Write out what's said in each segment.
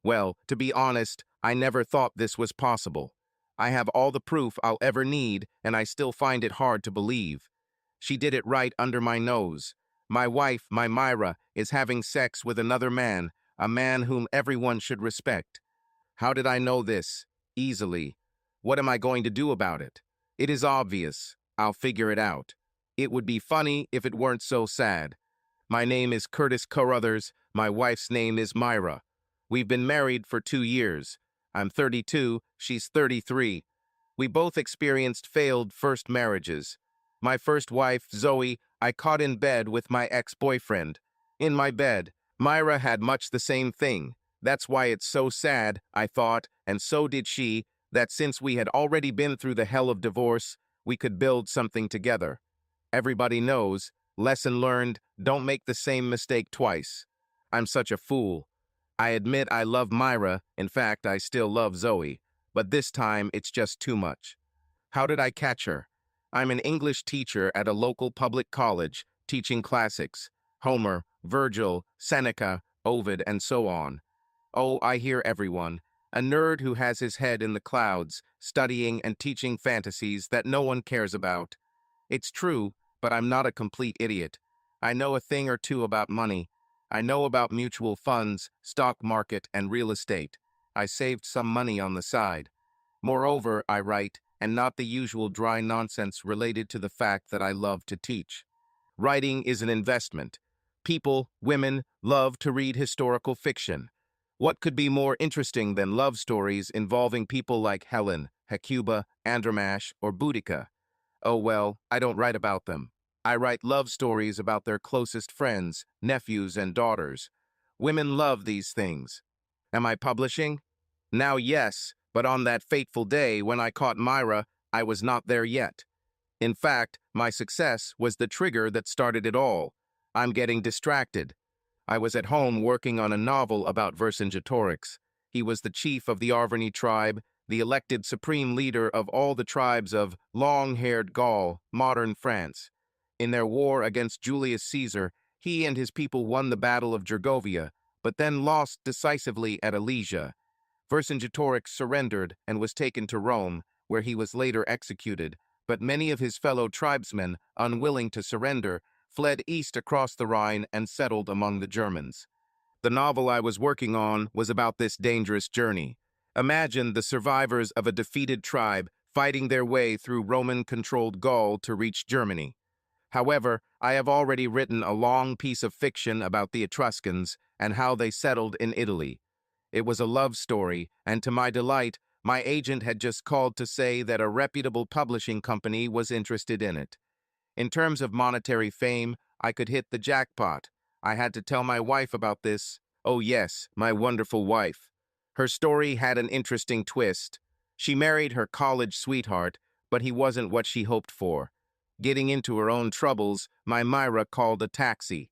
Well, to be honest, I never thought this was possible. I have all the proof I'll ever need, and I still find it hard to believe. She did it right under my nose. My wife, my Myra, is having sex with another man, a man whom everyone should respect. How did I know this? Easily. What am I going to do about it? It is obvious. I'll figure it out. It would be funny if it weren't so sad. My name is Curtis Carruthers. My wife's name is Myra. We've been married for 2 years. I'm 32, she's 33. We both experienced failed first marriages. My first wife, Zoe, I caught in bed with my ex-boyfriend. In my bed, Myra had much the same thing. That's why it's so sad, I thought, and so did she, that since we had already been through the hell of divorce, we could build something together. Everybody knows, lesson learned, don't make the same mistake twice. I'm such a fool. I admit I love Myra, in fact, I still love Zoe, but this time it's just too much. How did I catch her? I'm an English teacher at a local public college, teaching classics, Homer, Virgil, Seneca, Ovid, and so on. Oh, I hear everyone. A nerd who has his head in the clouds, studying and teaching fantasies that no one cares about. It's true, but I'm not a complete idiot. I know a thing or two about money. I know about mutual funds, stock market, and real estate. I saved some money on the side. Moreover, I write, and not the usual dry nonsense related to the fact that I love to teach. Writing is an investment. People, women, love to read historical fiction. What could be more interesting than love stories involving people like Helen, Hecuba, Andromache, or Boudica? Oh well, I don't write about them. I write love stories about their closest friends, nephews, and daughters. Women love these things. Am I publishing? Now yes, but on that fateful day when I caught Myra, I was not there yet. In fact, my success was the trigger that started it all. I'm getting distracted. I was at home working on a novel about Vercingetorix. He was the chief of the Arverni tribe, the elected supreme leader of all the tribes of long-haired Gaul, modern France. In their war against Julius Caesar, he and his people won the Battle of Gergovia, but then lost decisively at Alesia. Vercingetorix surrendered and was taken to Rome, where he was later executed, but many of his fellow tribesmen, unwilling to surrender, fled east across the Rhine and settled among the Germans. The novel I was working on was about this dangerous journey. Imagine the survivors of a defeated tribe fighting their way through Roman-controlled Gaul to reach Germany. However, I have already written a long piece of fiction about the Etruscans and how they settled in Italy. It was a love story, and to my delight, my agent had just called to say that a reputable publishing company was interested in it. In terms of monetary fame, I could hit the jackpot. I had to tell my wife about this. Oh yes, my wonderful wife. Her story had an interesting twist. She married her college sweetheart, but he wasn't what she hoped for. Getting into her own troubles, my Myra called a taxi.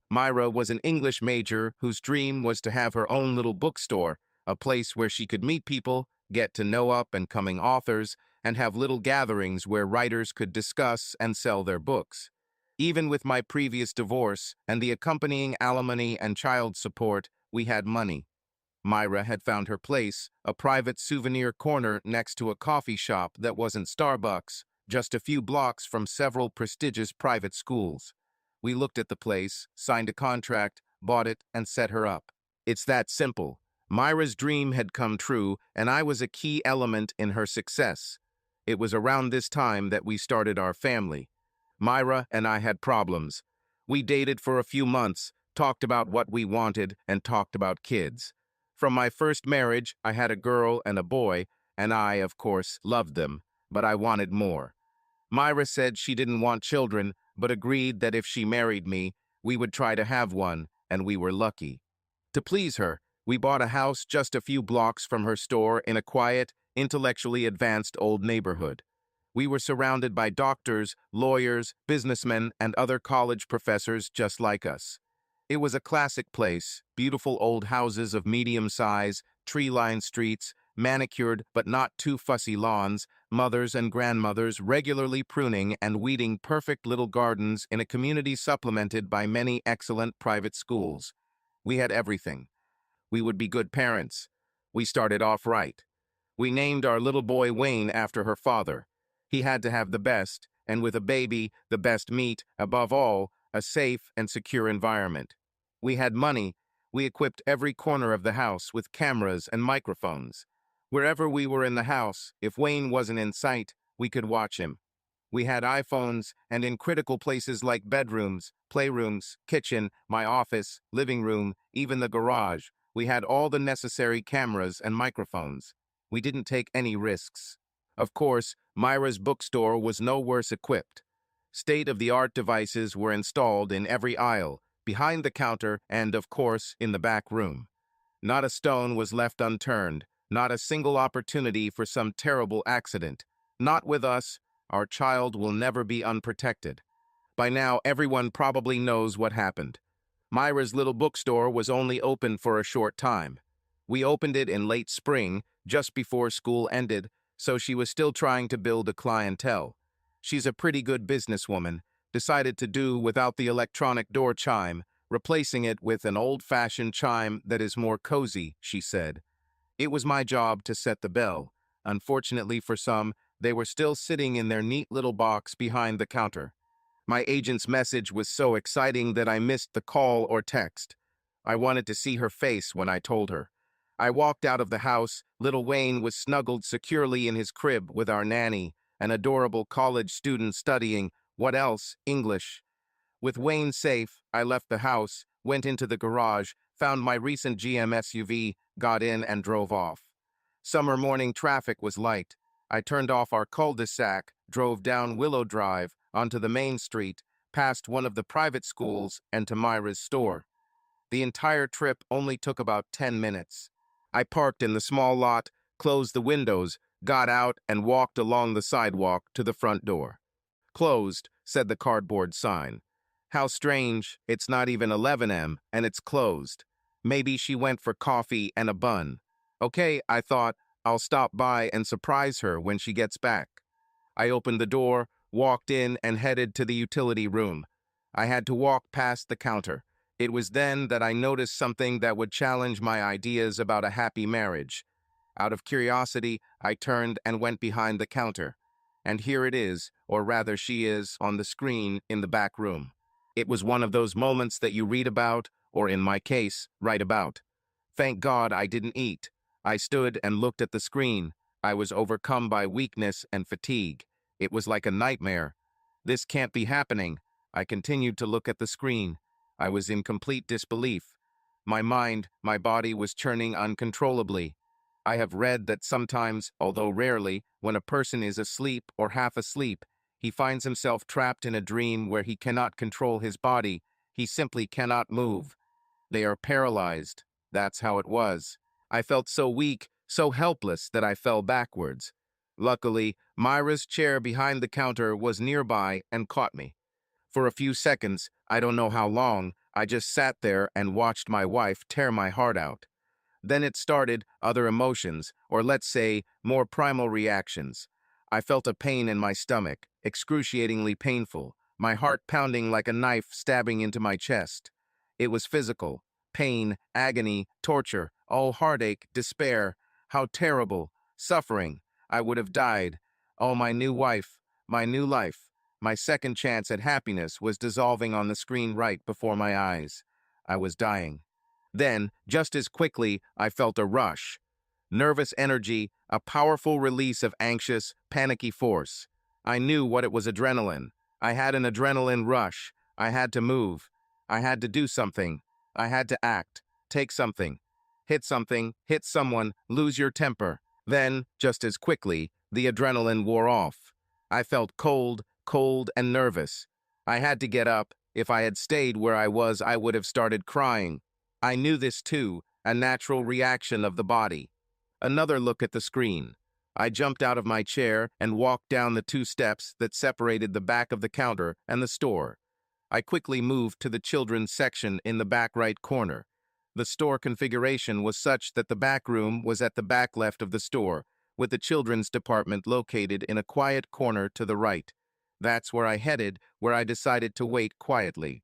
Myra was an English major whose dream was to have her own little bookstore, a place where she could meet people, get to know up-and-coming authors, and have little gatherings where writers could discuss and sell their books. Even with my previous divorce and the accompanying alimony and child support, we had money. Myra had found her place, a private souvenir corner next to a coffee shop that wasn't Starbucks, just a few blocks from several prestigious private schools. We looked at the place, signed a contract, bought it, and set her up. It's that simple. Myra's dream had come true, and I was a key element in her success. It was around this time that we started our family. Myra and I had problems. We dated for a few months, talked about what we wanted, and talked about kids. From my first marriage, I had a girl and a boy, and I, of course, loved them, but I wanted more. Myra said she didn't want children, but agreed that if she married me, we would try to have one, and we were lucky. To please her, we bought a house just a few blocks from her store in a quiet, intellectually advanced old neighborhood. We were surrounded by doctors, lawyers, businessmen, and other college professors just like us. It was a classic place, beautiful old houses of medium size, tree-lined streets, manicured but not too fussy lawns, mothers and grandmothers regularly pruning and weeding perfect little gardens in a community supplemented by many excellent private schools. We had everything. We would be good parents. We started off right. We named our little boy Wayne after her father. He had to have the best, and with a baby, the best meat, above all, a safe and secure environment. We had money. We equipped every corner of the house with cameras and microphones. Wherever we were in the house, if Wayne wasn't in sight, we could watch him. We had iPhones, and in critical places like bedrooms, playrooms, kitchen, my office, living room, even the garage, we had all the necessary cameras and microphones. We didn't take any risks. Of course, Myra's bookstore was no worse equipped. State-of-the-art devices were installed in every aisle, behind the counter, and, of course, in the back room. Not a stone was left unturned, not a single opportunity for some terrible accident. Not with us. Our child will never be unprotected. By now, everyone probably knows what happened. Myra's little bookstore was only open for a short time. We opened it in late spring, just before school ended, so she was still trying to build a clientele. She's a pretty good businesswoman, decided to do without the electronic door chime, replacing it with an old-fashioned chime that is more cozy, she said. It was my job to set the bell. Unfortunately for some, they were still sitting in their neat little box behind the counter. My agent's message was so exciting that I missed the call or text. I wanted to see her face when I told her. I walked out of the house. Little Wayne was snuggled securely in his crib with our nanny, an adorable college student studying, what else, English. With Wayne safe, I left the house, went into the garage, found my recent GM SUV, got in and drove off. Summer morning traffic was light. I turned off our cul-de-sac, drove down Willow Drive, onto the main street, past one of the private schools, and to Myra's store. The entire trip only took about 10 minutes. I parked in the small lot, closed the windows, got out, and walked along the sidewalk to the front door. Closed, said the cardboard sign. How strange, it's not even 11 a.m. and it's closed. Maybe she went for coffee and a bun. Okay, I thought, I'll stop by and surprise her when she gets back. I opened the door, walked in, and headed to the utility room. I had to walk past the counter. It was then that I noticed something that would challenge my ideas about a happy marriage. Out of curiosity, I turned and went behind the counter. And here it is, or rather she is, on the screen in the back room. It was one of those moments that you read about, or in my case, write about. Thank God I didn't eat. I stood and looked at the screen. I was overcome by weakness and fatigue. It was like a nightmare. This can't be happening. I continued to look at the screen. I was in complete disbelief. My mind, my body was churning uncontrollably. I have read that sometimes, although rarely, when a person is asleep or half asleep, he finds himself trapped in a dream where he cannot control his body. He simply cannot move. They are paralyzed. That's how it was. I felt so weak, so helpless that I fell backwards. Luckily, Myra's chair behind the counter was nearby and caught me. For a few seconds, I don't know how long, I just sat there and watched my wife tear my heart out. Then it started, other emotions, or let's say, more primal reactions. I felt a pain in my stomach, excruciatingly painful, my heart pounding like a knife stabbing into my chest. It was physical. Pain, agony, torture, oh, heartache, despair. How terrible. Suffering. I would have died. Oh, my new wife, my new life. My second chance at happiness was dissolving on the screen right before my eyes. I was dying. Then, just as quickly, I felt a rush. Nervous energy, a powerful release of anxious, panicky force. I knew what it was adrenaline. I had an adrenaline rush. I had to move. I had to do something. I had to act. Take something. Hit someone, lose your temper. Then, just as quickly, the adrenaline wore off. I felt cold, and nervous. I had to get up. If I had stayed where I was, I would have started crying. I knew this too, a natural reaction of the body. Another look at the screen. I jumped out of my chair and walked down the 2 steps that separated the back of the counter and the store. I quickly moved to the children's section in the back right corner. The store configuration was such that the back room was at the back left of the store, with the children's department located in a quiet corner to the right. That's where I headed, where I decided to wait quietly.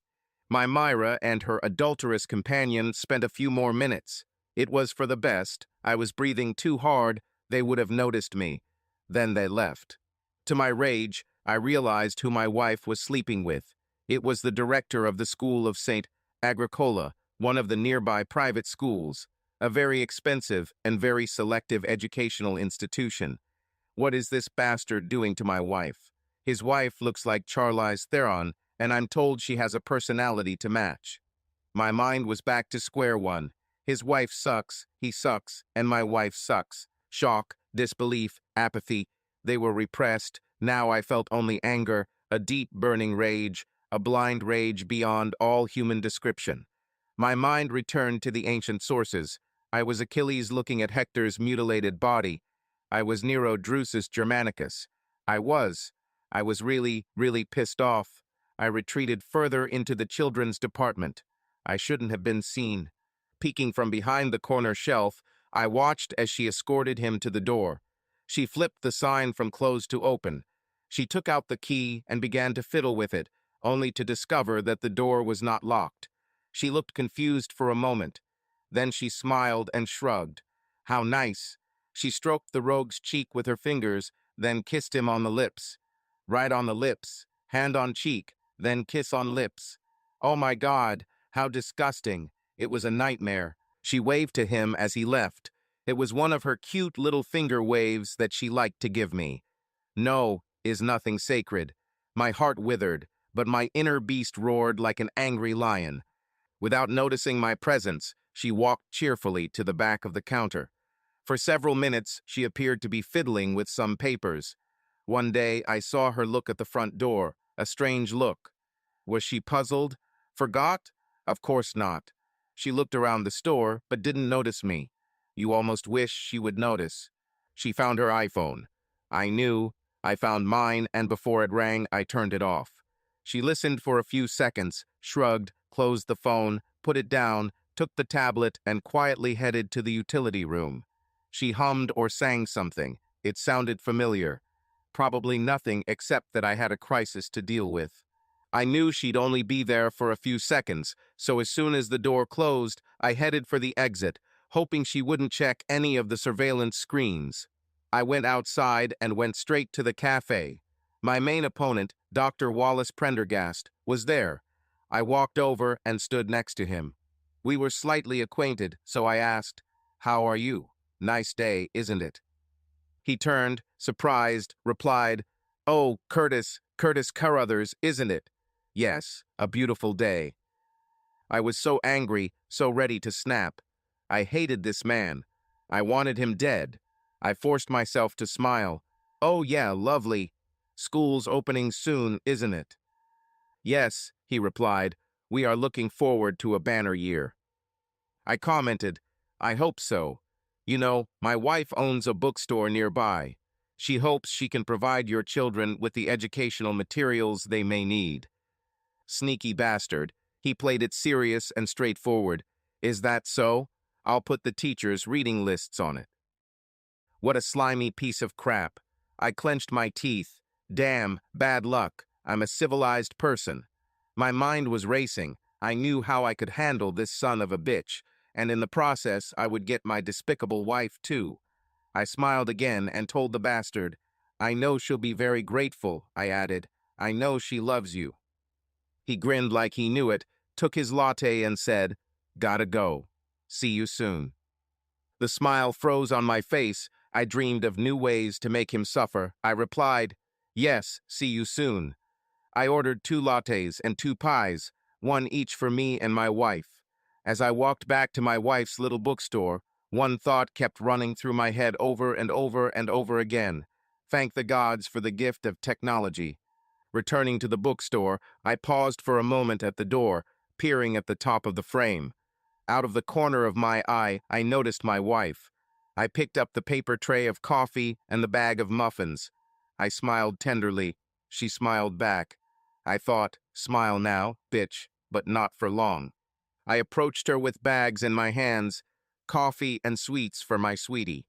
My Myra and her adulterous companion spent a few more minutes. It was for the best. I was breathing too hard. They would have noticed me. Then they left. To my rage, I realized who my wife was sleeping with. It was the director of the school of St. Agricola, one of the nearby private schools, a very expensive and very selective educational institution. What is this bastard doing to my wife? His wife looks like Charlize Theron, and I'm told she has a personality to match. My mind was back to square one. His wife sucks, he sucks, and my wife sucks. Shock, disbelief, apathy, they were repressed. Now I felt only anger, a deep burning rage, a blind rage beyond all human description. My mind returned to the ancient sources. I was Achilles looking at Hector's mutilated body. I was Nero Drusus Germanicus. I was really, really pissed off. I retreated further into the children's department. I shouldn't have been seen. Peeking from behind the corner shelf, I watched as she escorted him to the door. She flipped the sign from closed to open. She took out the key and began to fiddle with it, only to discover that the door was not locked. She looked confused for a moment. Then she smiled and shrugged. How nice. She stroked the rogue's cheek with her fingers, then kissed him on the lips. Right on the lips, hand on cheek, then kiss on lips. Oh my God, how disgusting. It was a nightmare. She waved to him as he left. It was one of her cute little finger waves that she liked to give me. No is nothing sacred. My heart withered, but my inner beast roared like an angry lion. Without noticing my presence, she walked cheerfully to the back of the counter. For several minutes, she appeared to be fiddling with some papers. One day, I saw her look at the front door, a strange look. Was she puzzled? Forgot? Of course not. She looked around the store, but didn't notice me. You almost wish she would notice. She found her iPhone. I knew. I found mine, and before it rang, I turned it off. She listened for a few seconds, shrugged, closed the phone, put it down, took the tablet, and quietly headed to the utility room. She hummed or sang something. It sounded familiar. Probably nothing except that I had a crisis to deal with. I knew she'd only be there for a few seconds, so as soon as the door closed, I headed for the exit, hoping she wouldn't check any of the surveillance screens. I went outside and went straight to the cafe. My main opponent, Dr. Wallace Prendergast, was there. I walked over and stood next to him. We were slightly acquainted, so I asked, "How are you? Nice day, isn't it?" He turned, surprised, replied, "Oh, Curtis Carruthers, isn't it? Yes, a beautiful day." I was so angry, so ready to snap. I hated this man. I wanted him dead. I forced myself to smile. "Oh yeah, lovely. School's opening soon, isn't it?" "Yes," he replied. "We are looking forward to a banner year." I commented, "I hope so. You know, my wife owns a bookstore nearby. She hopes she can provide your children with the educational materials they may need." Sneaky bastard. He played it serious and straightforward. "Is that so? I'll put the teachers' reading lists on it." What a slimy piece of crap. I clenched my teeth. Damn, bad luck. I'm a civilized person. My mind was racing. I knew how I could handle this son of a bitch, and in the process I would get my despicable wife too. I smiled again and told the bastard, "I know she'll be very grateful," I added. "I know she loves you." He grinned like he knew it, took his latte and said, "Gotta go. See you soon." The smile froze on my face. I dreamed of new ways to make him suffer. I replied, "Yes, see you soon." I ordered 2 lattes and 2 pies, one each for me and my wife. As I walked back to my wife's little bookstore, one thought kept running through my head over and over and over again. Thank the gods for the gift of technology. Returning to the bookstore, I paused for a moment at the door, peering at the top of the frame. Out of the corner of my eye, I noticed my wife. I picked up the paper tray of coffee and the bag of muffins. I smiled tenderly. She smiled back. I thought, smile now, bitch, but not for long. I approached her with bags in my hands, coffee and sweets for my sweetie.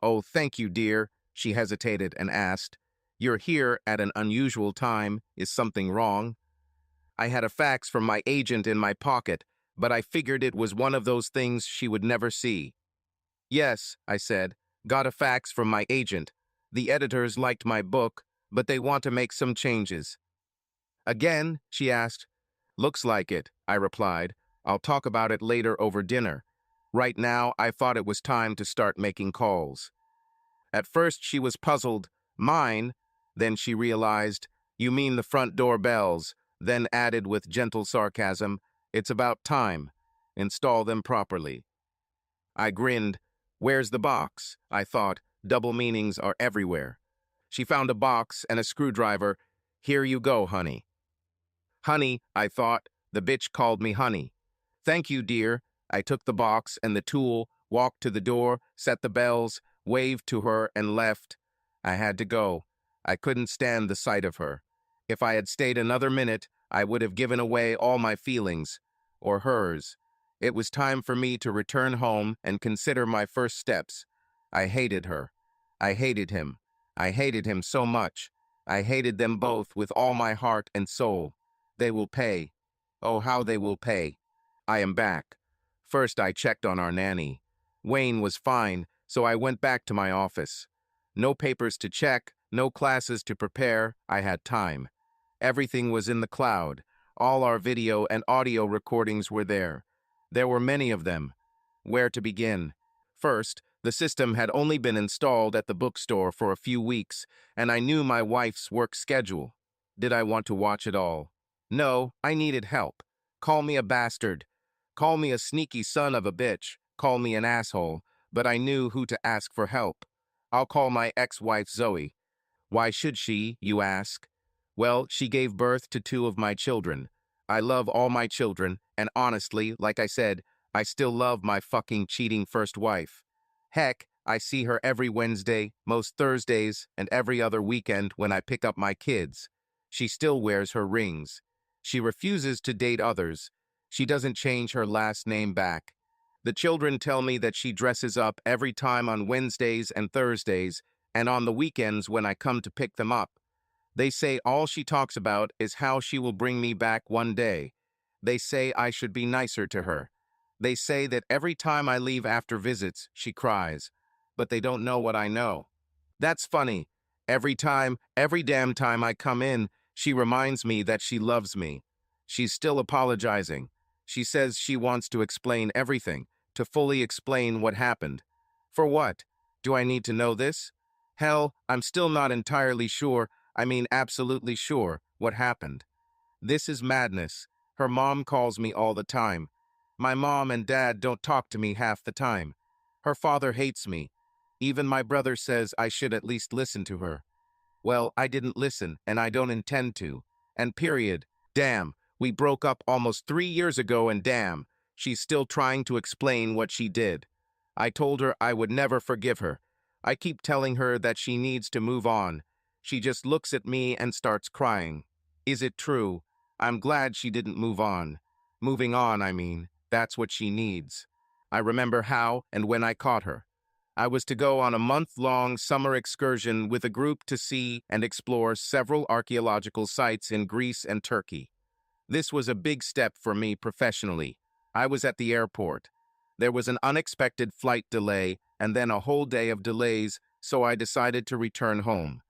"Oh, thank you, dear," she hesitated and asked. "You're here at an unusual time. Is something wrong?" I had a fax from my agent in my pocket, but I figured it was one of those things she would never see. Yes, I said. Got a fax from my agent. The editors liked my book, but they want to make some changes. Again, she asked. Looks like it, I replied. I'll talk about it later over dinner. Right now, I thought it was time to start making calls. At first, she was puzzled. Mine? Then she realized, you mean the front door bells, then added with gentle sarcasm, it's about time. Install them properly. I grinned. Where's the box? I thought. Double meanings are everywhere. She found a box and a screwdriver. Here you go, honey. Honey, I thought. The bitch called me honey. Thank you, dear. I took the box and the tool, walked to the door, set the bells, waved to her, and left. I had to go. I couldn't stand the sight of her. If I had stayed another minute, I would have given away all my feelings, or hers. It was time for me to return home and consider my first steps. I hated her. I hated him. I hated him so much. I hated them both with all my heart and soul. They will pay. Oh, how they will pay. I am back. First, I checked on our nanny. Wayne was fine, so I went back to my office. No papers to check, no classes to prepare. I had time. Everything was in the cloud. All our video and audio recordings were there. There were many of them. Where to begin? First, the system had only been installed at the bookstore for a few weeks, and I knew my wife's work schedule. Did I want to watch it all? No, I needed help. Call me a bastard. Call me a sneaky son of a bitch. Call me an asshole. But I knew who to ask for help. I'll call my ex-wife Zoe. Why should she, you ask? Well, she gave birth to 2 of my children. I love all my children, and honestly, like I said, I still love my fucking cheating first wife. Heck, I see her every Wednesday, most Thursdays, and every other weekend when I pick up my kids. She still wears her rings. She refuses to date others. She doesn't change her last name back. The children tell me that she dresses up every time on Wednesdays and Thursdays, and on the weekends when I come to pick them up. They say all she talks about is how she will bring me back one day. They say I should be nicer to her. They say that every time I leave after visits, she cries. But they don't know what I know. That's funny. Every damn time I come in, she reminds me that she loves me. She's still apologizing. She says she wants to explain everything, to fully explain what happened. For what? Do I need to know this? Hell, I'm still not entirely sure, absolutely sure, what happened. This is madness. Her mom calls me all the time. My mom and dad don't talk to me half the time. Her father hates me. Even my brother says I should at least listen to her. Well, I didn't listen, and I don't intend to. And period. Damn, we broke up almost 3 years ago, and damn, she's still trying to explain what she did. I told her I would never forgive her. I keep telling her that she needs to move on. She just looks at me and starts crying. Is it true? I'm glad she didn't move on. Moving on, that's what she needs. I remember how and when I caught her. I was to go on a month-long summer excursion with a group to see and explore several archaeological sites in Greece and Turkey. This was a big step for me professionally. I was at the airport. There was an unexpected flight delay and then a whole day of delays, so I decided to return home.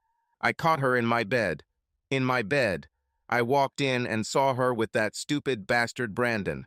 I caught her in my bed. In my bed. I walked in and saw her with that stupid bastard Brandon.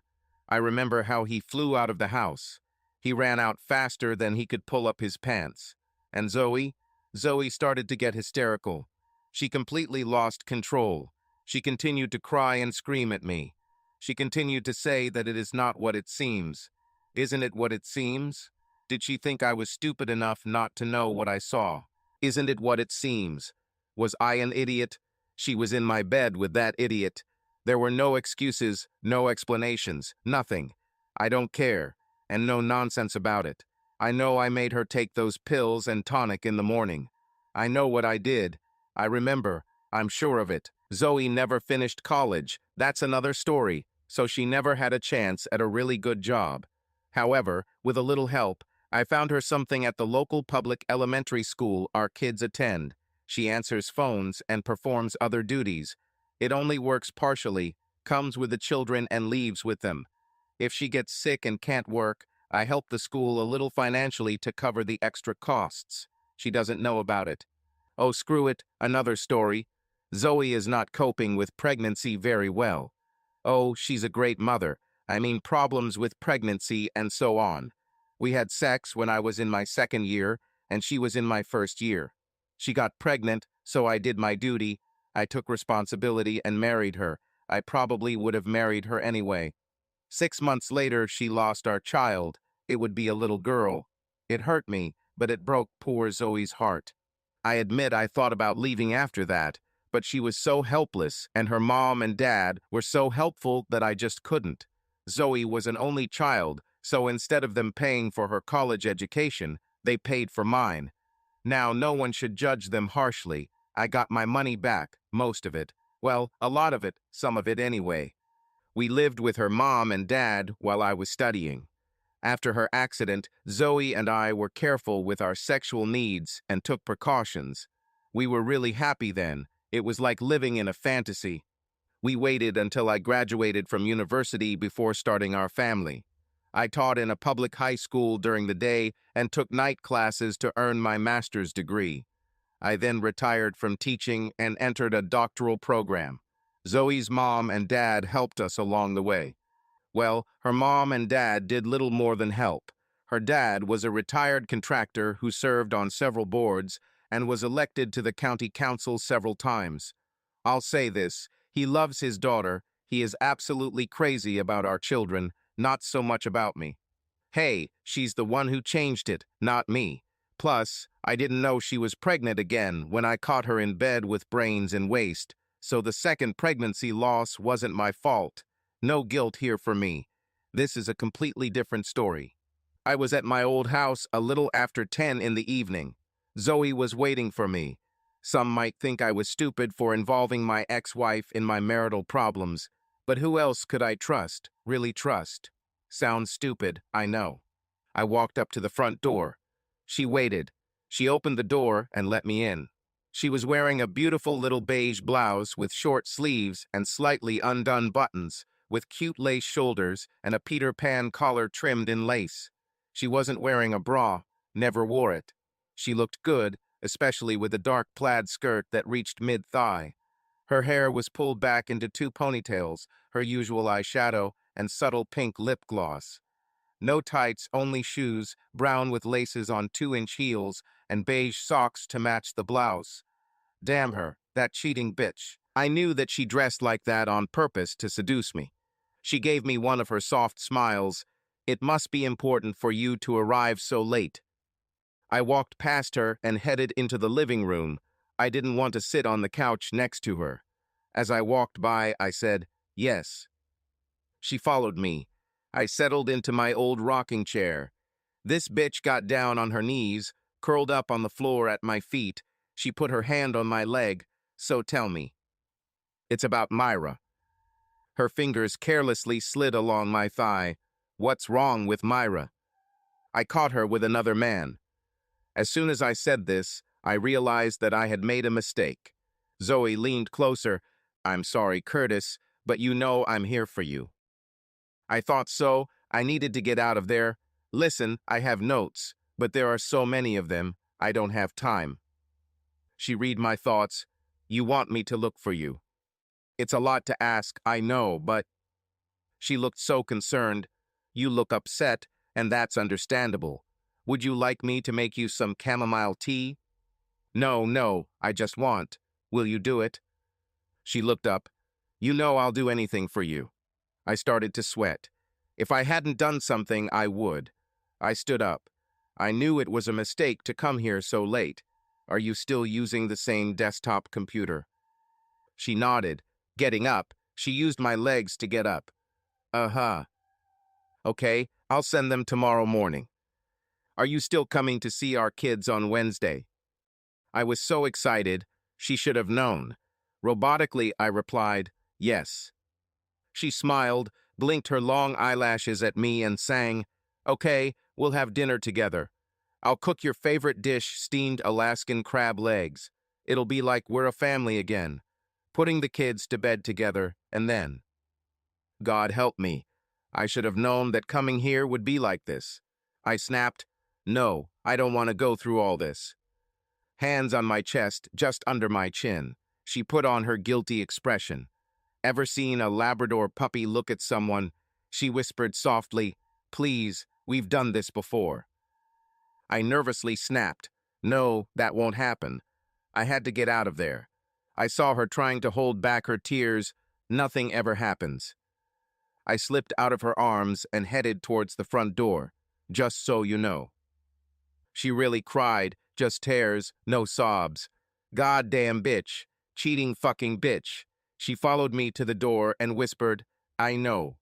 I remember how he flew out of the house. He ran out faster than he could pull up his pants. And Zoe? Zoe started to get hysterical. She completely lost control. She continued to cry and scream at me. She continued to say that it is not what it seems. Isn't it what it seems? Did she think I was stupid enough not to know what I saw? Isn't it what it seems? Was I an idiot? She was in my bed with that idiot. There were no excuses, no explanations, nothing. I don't care, and no nonsense about it. I know I made her take those pills and tonic in the morning. I know what I did. I remember. I'm sure of it. Zoe never finished college. That's another story, so she never had a chance at a really good job. However, with a little help, I found her something at the local public elementary school our kids attend. She answers phones and performs other duties. It only works partially, comes with the children and leaves with them. If she gets sick and can't work, I help the school a little financially to cover the extra costs. She doesn't know about it. Oh, screw it, another story. Zoe is not coping with pregnancy very well. Oh, she's a great mother. I mean, problems with pregnancy and so on. We had sex when I was in my second year, and she was in my first year. She got pregnant, so I did my duty. I took responsibility and married her. I probably would have married her anyway. 6 months later, she lost our child. It would be a little girl. It hurt me, but it broke poor Zoe's heart. I admit I thought about leaving after that, but she was so helpless, and her mom and dad were so helpful that I just couldn't. Zoe was an only child, so instead of them paying for her college education, they paid for mine. Now, no one should judge them harshly. I got my money back, most of it. Well, a lot of it, some of it anyway. We lived with her mom and dad while I was studying. After her accident, Zoe and I were careful with our sexual needs and took precautions. We were really happy then. It was like living in a fantasy. We waited until I graduated from university before starting our family. I taught in a public high school during the day and took night classes to earn my master's degree. I then retired from teaching and entered a doctoral program. Zoe's mom and dad helped us along the way. Well, her mom and dad did little more than help. Her dad was a retired contractor who served on several boards and was elected to the county council several times. I'll say this, he loves his daughter, he is absolutely crazy about our children, not so much about me. Hey, she's the one who changed it, not me. Plus, I didn't know she was pregnant again when I caught her in bed with brains and waste, so the second pregnancy loss wasn't my fault. No guilt here for me. This is a completely different story. I was at my old house a little after 10 in the evening. Zoe was waiting for me. Some might think I was stupid for involving my ex-wife in my marital problems, but who else could I trust, really trust? Sounds stupid, I know. I walked up to the front door. She waited. She opened the door and let me in. She was wearing a beautiful little beige blouse with short sleeves and slightly undone buttons, with cute lace shoulders and a Peter Pan collar trimmed in lace. She wasn't wearing a bra, never wore it. She looked good, especially with a dark plaid skirt that reached mid-thigh. Her hair was pulled back into two ponytails, her usual eyeshadow, and subtle pink lip gloss. No tights, only shoes, brown with laces on 2-inch heels, and beige socks to match the blouse. Damn her, that cheating bitch. I knew that she dressed like that on purpose to seduce me. She gave me one of her soft smiles. It must be important for you to arrive so late. I walked past her and headed into the living room. I didn't want to sit on the couch next to her. As I walked by, I said, yes. She followed me. I settled into my old rocking chair. This bitch got down on her knees, curled up on the floor at my feet. She put her hand on my leg. So tell me. It's about Myra. Her fingers carelessly slid along my thigh. What's wrong with Myra? I caught her with another man. As soon as I said this, I realized that I had made a mistake. Zoe leaned closer. I'm sorry, Curtis, but you know I'm here for you. I thought so. I needed to get out of there. Listen, I have notes, but there are so many of them, I don't have time. She read my thoughts. You want me to look for you. It's a lot to ask, I know, but... She looked so concerned. You look upset, and that's understandable. Would you like me to make you some chamomile tea? No, I just want. Will you do it? She looked up. You know I'll do anything for you. I started to sweat. If I hadn't done something, I would. I stood up. I knew it was a mistake to come here so late. Are you still using the same desktop computer? She nodded. Getting up, she used my legs to get up. Uh-huh. Okay, I'll send them tomorrow morning. Are you still coming to see our kids on Wednesday? I was so excited, she should have known. Robotically, I replied, yes. She smiled, blinked her long eyelashes at me and sang, okay, we'll have dinner together. I'll cook your favorite dish, steamed Alaskan crab legs. It'll be like we're a family again. Putting the kids to bed together, and then. God help me. I should have known that coming here would be like this. I snapped, "No, I don't want to go through all this." Hands on my chest, just under my chin. She put on her guilty expression. Ever seen a Labrador puppy look at someone? She whispered softly, "Please, we've done this before." I nervously snapped, "No, that won't happen." I had to get out of there. I saw her trying to hold back her tears. Nothing ever happens. I slipped out of her arms and headed towards the front door. "Just so you know." She really cried, just tears, no sobs. "Goddamn bitch. Cheating fucking bitch." She followed me to the door and whispered, "I know."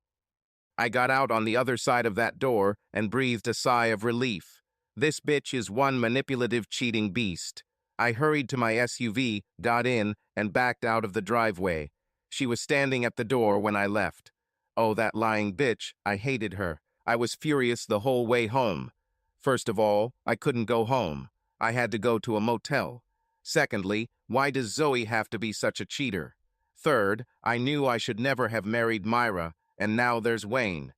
I got out on the other side of that door and breathed a sigh of relief. This bitch is one manipulative, cheating beast. I hurried to my SUV, got in, and backed out of the driveway. She was standing at the door when I left. Oh, that lying bitch, I hated her. I was furious the whole way home. First of all, I couldn't go home. I had to go to a motel. Secondly, why does Zoe have to be such a cheater? Third, I knew I should never have married Myra, and now there's Wayne.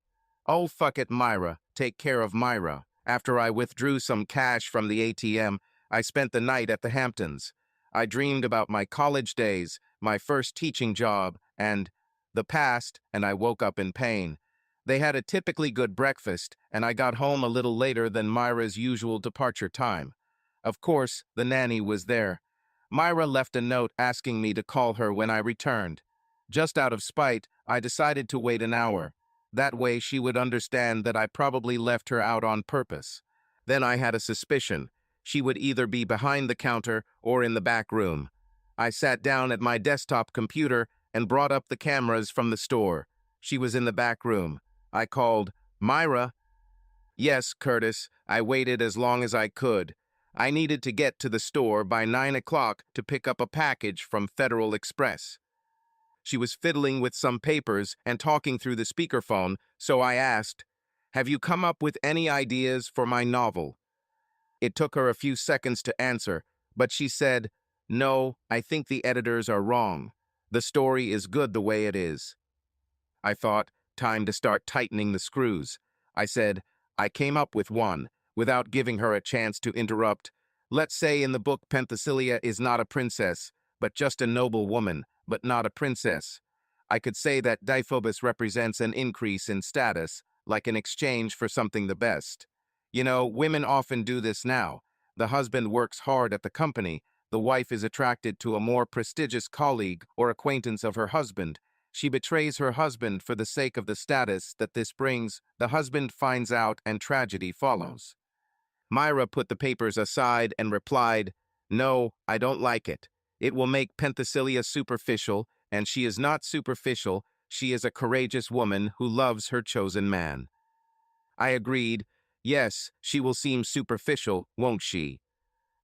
Oh, fuck it, Myra. Take care of Myra. After I withdrew some cash from the ATM, I spent the night at the Hamptons. I dreamed about my college days, my first teaching job, and the past, and I woke up in pain. They had a typically good breakfast, and I got home a little later than Myra's usual departure time. Of course, the nanny was there. Myra left a note asking me to call her when I returned. Just out of spite, I decided to wait an hour. That way she would understand that I probably left her out on purpose. Then I had a suspicion. She would either be behind the counter or in the back room. I sat down at my desktop computer and brought up the cameras from the store. She was in the back room. I called, "Myra?" "Yes, Curtis." I waited as long as I could. I needed to get to the store by 9 o'clock to pick up a package from Federal Express. She was fiddling with some papers and talking through the speakerphone, so I asked, "Have you come up with any ideas for my novel?" It took her a few seconds to answer, but she said, "No, I think the editors are wrong. The story is good the way it is." I thought, time to start tightening the screws. I said, "I came up with one," without giving her a chance to interrupt. "Let's say in the book Penthesilea is not a princess, but just a noble woman, but not a princess. I could say that Deiphobus represents an increase in status, like an exchange for something the best. You know, women often do this now. The husband works hard at the company. The wife is attracted to a more prestigious colleague or acquaintance of her husband. She betrays her husband for the sake of the status that this brings. The husband finds out and tragedy follows." Myra put the papers aside and replied, "No, I don't like it. It will make Penthesilea superficial, and she is not superficial. She is a courageous woman who loves her chosen man." I agreed, "Yes, she will seem superficial, won't she?"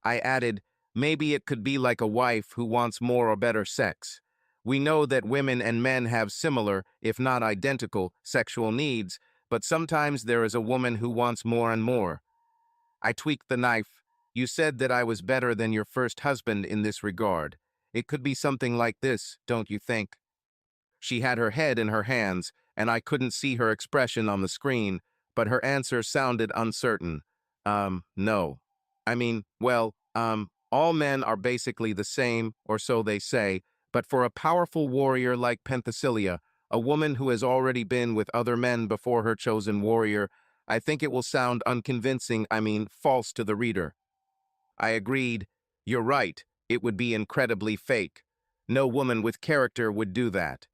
I added, "Maybe it could be like a wife who wants more or better sex. We know that women and men have similar, if not identical, sexual needs, but sometimes there is a woman who wants more and more." I tweaked the knife. "You said that I was better than your first husband in this regard. It could be something like this, don't you think?" She had her head in her hands, and I couldn't see her expression on the screen, but her answer sounded uncertain. No. I mean, well, all men are basically the same, or so they say, but for a powerful warrior like Penthesilea, a woman who has already been with other men before her chosen warrior, I think it will sound unconvincing, false to the reader." I agreed, "You're right, it would be incredibly fake. No woman with character would do that."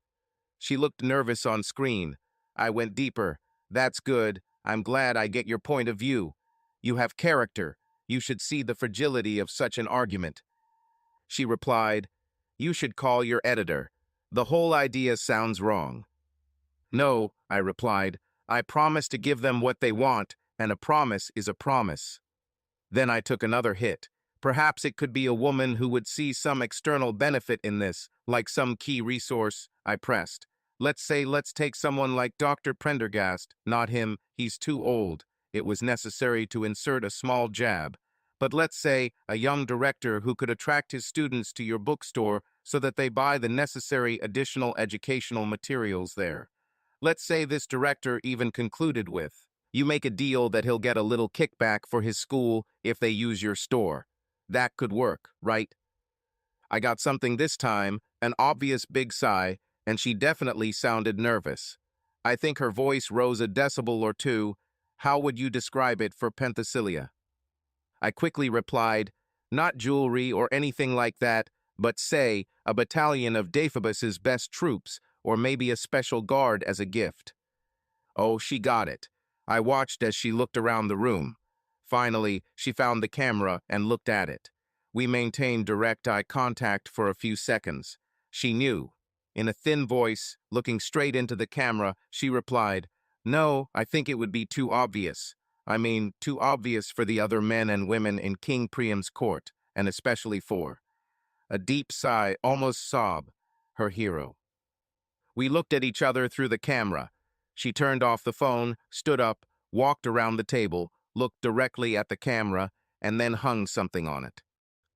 She looked nervous on screen. I went deeper. "That's good. I'm glad I get your point of view. You have character. You should see the fragility of such an argument." She replied, "You should call your editor. The whole idea sounds wrong." "No," I replied. "I promise to give them what they want, and a promise is a promise." Then I took another hit. Perhaps it could be a woman who would see some external benefit in this, like some key resource. I pressed. Let's take someone like Dr. Prendergast. Not him, he's too old. It was necessary to insert a small jab. But let's say a young director who could attract his students to your bookstore so that they buy the necessary additional educational materials there. Let's say this director even concluded with, you make a deal that he'll get a little kickback for his school if they use your store. That could work, right? I got something this time, an obvious big sigh, and she definitely sounded nervous. I think her voice rose a decibel or two. How would you describe it for Penthesilea? I quickly replied, not jewelry or anything like that, but say, a battalion of Deiphobus's best troops, or maybe a special guard as a gift. Oh, she got it. I watched as she looked around the room. Finally, she found the camera and looked at it. We maintained direct eye contact for a few seconds. She knew. In a thin voice, looking straight into the camera, she replied, no, I think it would be too obvious. I mean, too obvious for the other men and women in King Priam's court, and especially for a deep sigh, almost sob, her hero. We looked at each other through the camera. She turned off the phone, stood up, walked around the table, looked directly at the camera, and then hung something on it.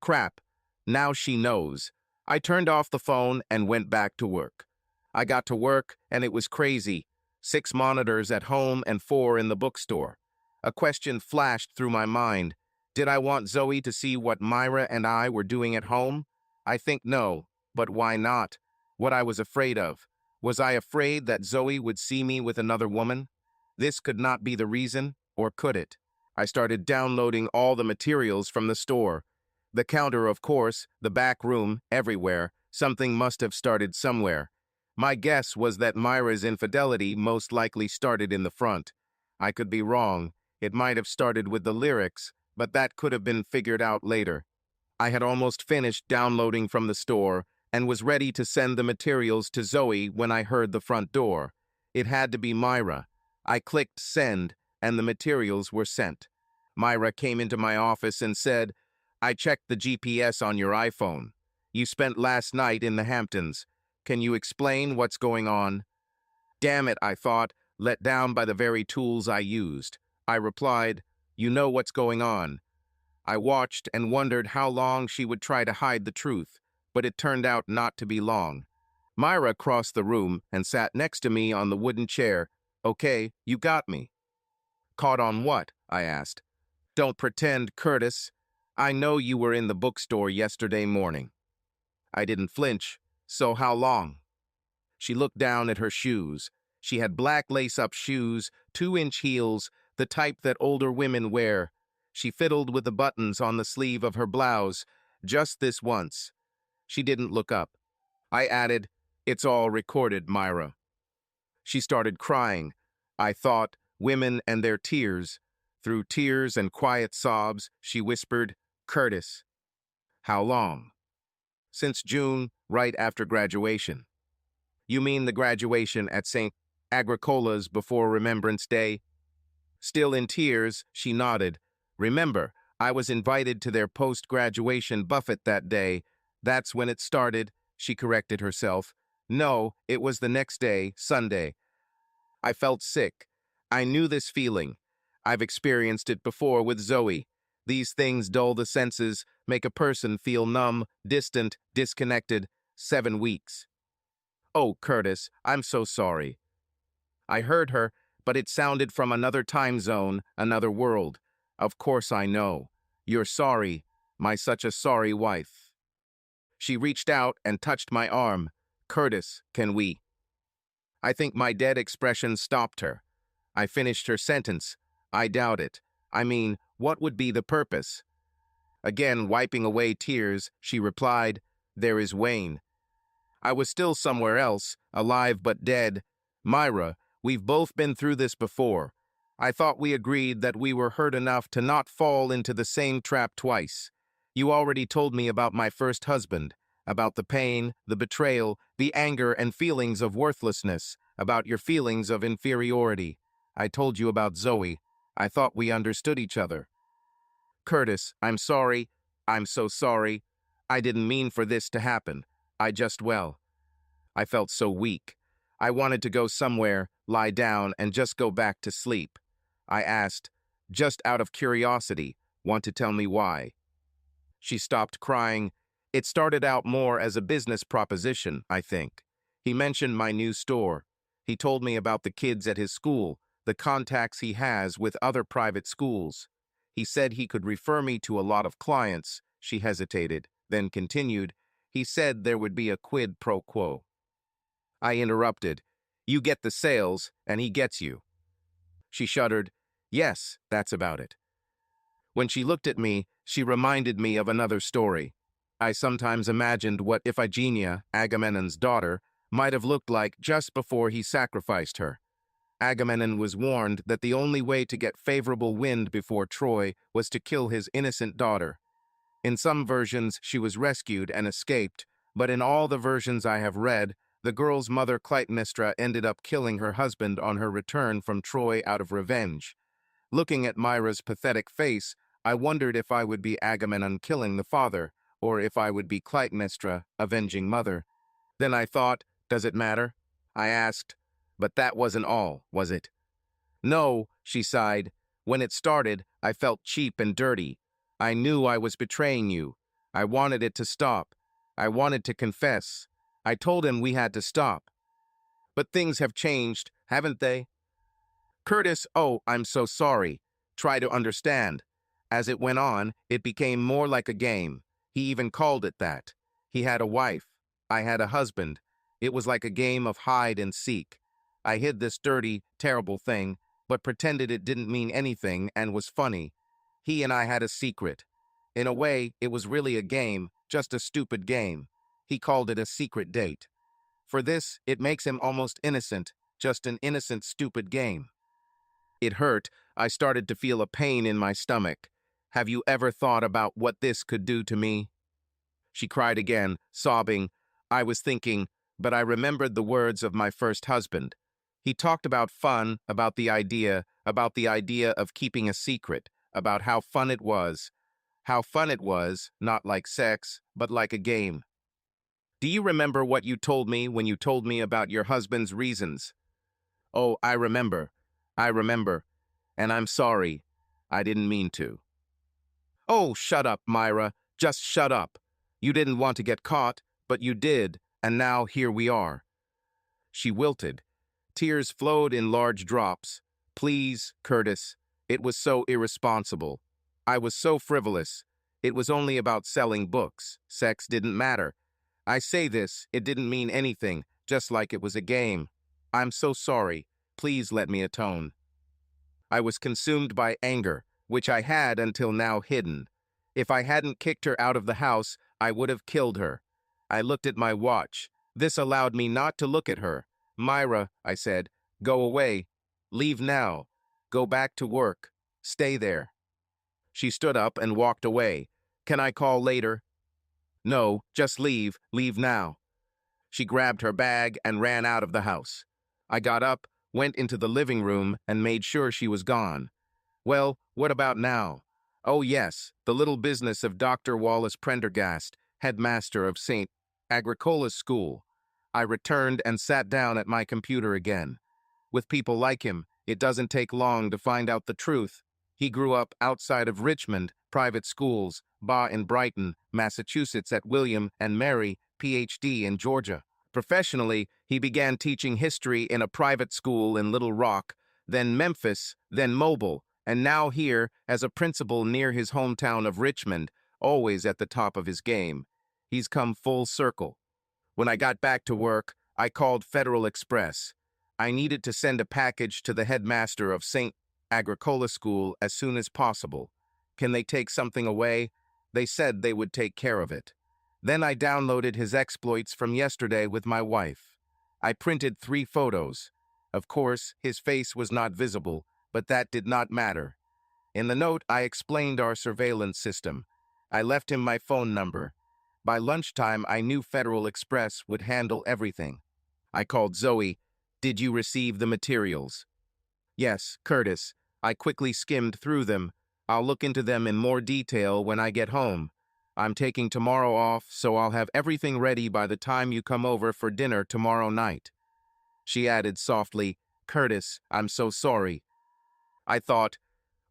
Crap. Now she knows. I turned off the phone and went back to work. I got to work, and it was crazy. 6 monitors at home and 4 in the bookstore. A question flashed through my mind. Did I want Zoe to see what Myra and I were doing at home? I think no, but why not? What I was afraid of. Was I afraid that Zoe would see me with another woman? This could not be the reason, or could it? I started downloading all the materials from the store. The counter, of course, the back room, everywhere. Something must have started somewhere. My guess was that Myra's infidelity most likely started in the front. I could be wrong. It might have started with the lyrics, but that could have been figured out later. I had almost finished downloading from the store and was ready to send the materials to Zoe when I heard the front door. It had to be Myra. I clicked send, and the materials were sent. Myra came into my office and said, I checked the GPS on your iPhone. You spent last night in the Hamptons. Can you explain what's going on? Damn it, I thought, let down by the very tools I used. I replied, you know what's going on. I watched and wondered how long she would try to hide the truth, but it turned out not to be long. Myra crossed the room and sat next to me on the wooden chair. Okay, you got me. Caught on what? I asked. Don't pretend, Curtis. I know you were in the bookstore yesterday morning. I didn't flinch. So how long? She looked down at her shoes. She had black lace-up shoes, 2-inch heels, the type that older women wear. She fiddled with the buttons on the sleeve of her blouse, just this once. She didn't look up. I added, it's all recorded, Myra. She started crying. I thought, women and their tears. Through tears and quiet sobs, she whispered, Curtis. How long? Since June, right after graduation. You mean the graduation at St. Agricola's before Remembrance Day? Still in tears, she nodded. Remember, I was invited to their post-graduation buffet that day. That's when it started, she corrected herself. No, it was the next day, Sunday. I felt sick. I knew this feeling. I've experienced it before with Zoe. These things dull the senses, make a person feel numb, distant, disconnected. 7 weeks. Oh, Curtis, I'm so sorry. I heard her, but it sounded from another time zone, another world. Of course I know. You're sorry, my such a sorry wife. She reached out and touched my arm. Curtis, can we? I think my dead expression stopped her. I finished her sentence. I doubt it. I mean, what would be the purpose? Again, wiping away tears, she replied, there is Wayne. I was still somewhere else, alive but dead. Myra, we've both been through this before. I thought we agreed that we were hurt enough to not fall into the same trap twice. You already told me about my first husband, about the pain, the betrayal, the anger and feelings of worthlessness, about your feelings of inferiority. I told you about Zoe. I thought we understood each other. Curtis, I'm sorry. I'm so sorry. I didn't mean for this to happen. I felt so weak. I wanted to go somewhere, lie down, and just go back to sleep. I asked, just out of curiosity, want to tell me why? She stopped crying. It started out more as a business proposition, I think. He mentioned my new store. He told me about the kids at his school, the contacts he has with other private schools. He said he could refer me to a lot of clients. She hesitated, then continued. He said there would be a quid pro quo. I interrupted. You get the sales, and he gets you. She shuddered. Yes, that's about it. When she looked at me, she reminded me of another story. I sometimes imagined what Iphigenia, Agamemnon's daughter, might have looked like just before he sacrificed her. Agamemnon was warned that the only way to get favorable wind before Troy was to kill his innocent daughter. In some versions, she was rescued and escaped, but in all the versions I have read, the girl's mother Clytemnestra ended up killing her husband on her return from Troy out of revenge. Looking at Myra's pathetic face, I wondered if I would be Agamemnon killing the father, or if I would be Clytemnestra, avenging mother. Then I thought, does it matter? I asked. But that wasn't all, was it? No, she sighed. When it started, I felt cheap and dirty. I knew I was betraying you. I wanted it to stop. I wanted to confess. I told him we had to stop. But things have changed, haven't they? Curtis, oh, I'm so sorry. Try to understand. As it went on, it became more like a game. He even called it that. He had a wife. I had a husband. It was like a game of hide and seek. I hid this dirty, terrible thing, but pretended it didn't mean anything and was funny. He and I had a secret. In a way, it was really a game, just a stupid game. He called it a secret date. For this, it makes him almost innocent, just an innocent, stupid game. It hurt. I started to feel a pain in my stomach. Have you ever thought about what this could do to me? She cried again, sobbing. I was thinking, but I remembered the words of my first husband. He talked about fun, about the idea of keeping a secret, about how fun it was. How fun it was, not like sex, but like a game. Do you remember what you told me when you told me about your husband's reasons? Oh, I remember. And I'm sorry. I didn't mean to. Oh, shut up, Myra. Just shut up. You didn't want to get caught, but you did, and now here we are. She wilted. Tears flowed in large drops. Please, Curtis. It was so irresponsible. I was so frivolous. It was only about selling books. Sex didn't matter. I say this, it didn't mean anything, just like it was a game. I'm so sorry. Please let me atone. I was consumed by anger, which I had until now hidden. If I hadn't kicked her out of the house, I would have killed her. I looked at my watch. This allowed me not to look at her. Myra, I said, go away. Leave now. Go back to work. Stay there. She stood up and walked away. Can I call later? No, just leave. Leave now. She grabbed her bag and ran out of the house. I got up, went into the living room, and made sure she was gone. Well, what about now? Oh yes, the little business of Dr. Wallace Prendergast, headmaster of St. Agricola's School. I returned and sat down at my computer again. With people like him, it doesn't take long to find out the truth. He grew up outside of Richmond, private schools, in Brighton, Massachusetts at William and Mary, Ph.D. in Georgia. Professionally, he began teaching history in a private school in Little Rock, then Memphis, then Mobile, and now here as a principal near his hometown of Richmond, always at the top of his game. He's come full circle. When I got back to work, I called Federal Express. I needed to send a package to the headmaster of St. Agricola School as soon as possible. Can they take something away? They said they would take care of it. Then I downloaded his exploits from yesterday with my wife. I printed 3 photos. Of course, his face was not visible, but that did not matter. In the note, I explained our surveillance system. I left him my phone number. By lunchtime, I knew Federal Express would handle everything. I called Zoe. Did you receive the materials? Yes, Curtis. I quickly skimmed through them. I'll look into them in more detail when I get home. I'm taking tomorrow off, so I'll have everything ready by the time you come over for dinner tomorrow night. She added softly, Curtis, I'm so sorry. I thought,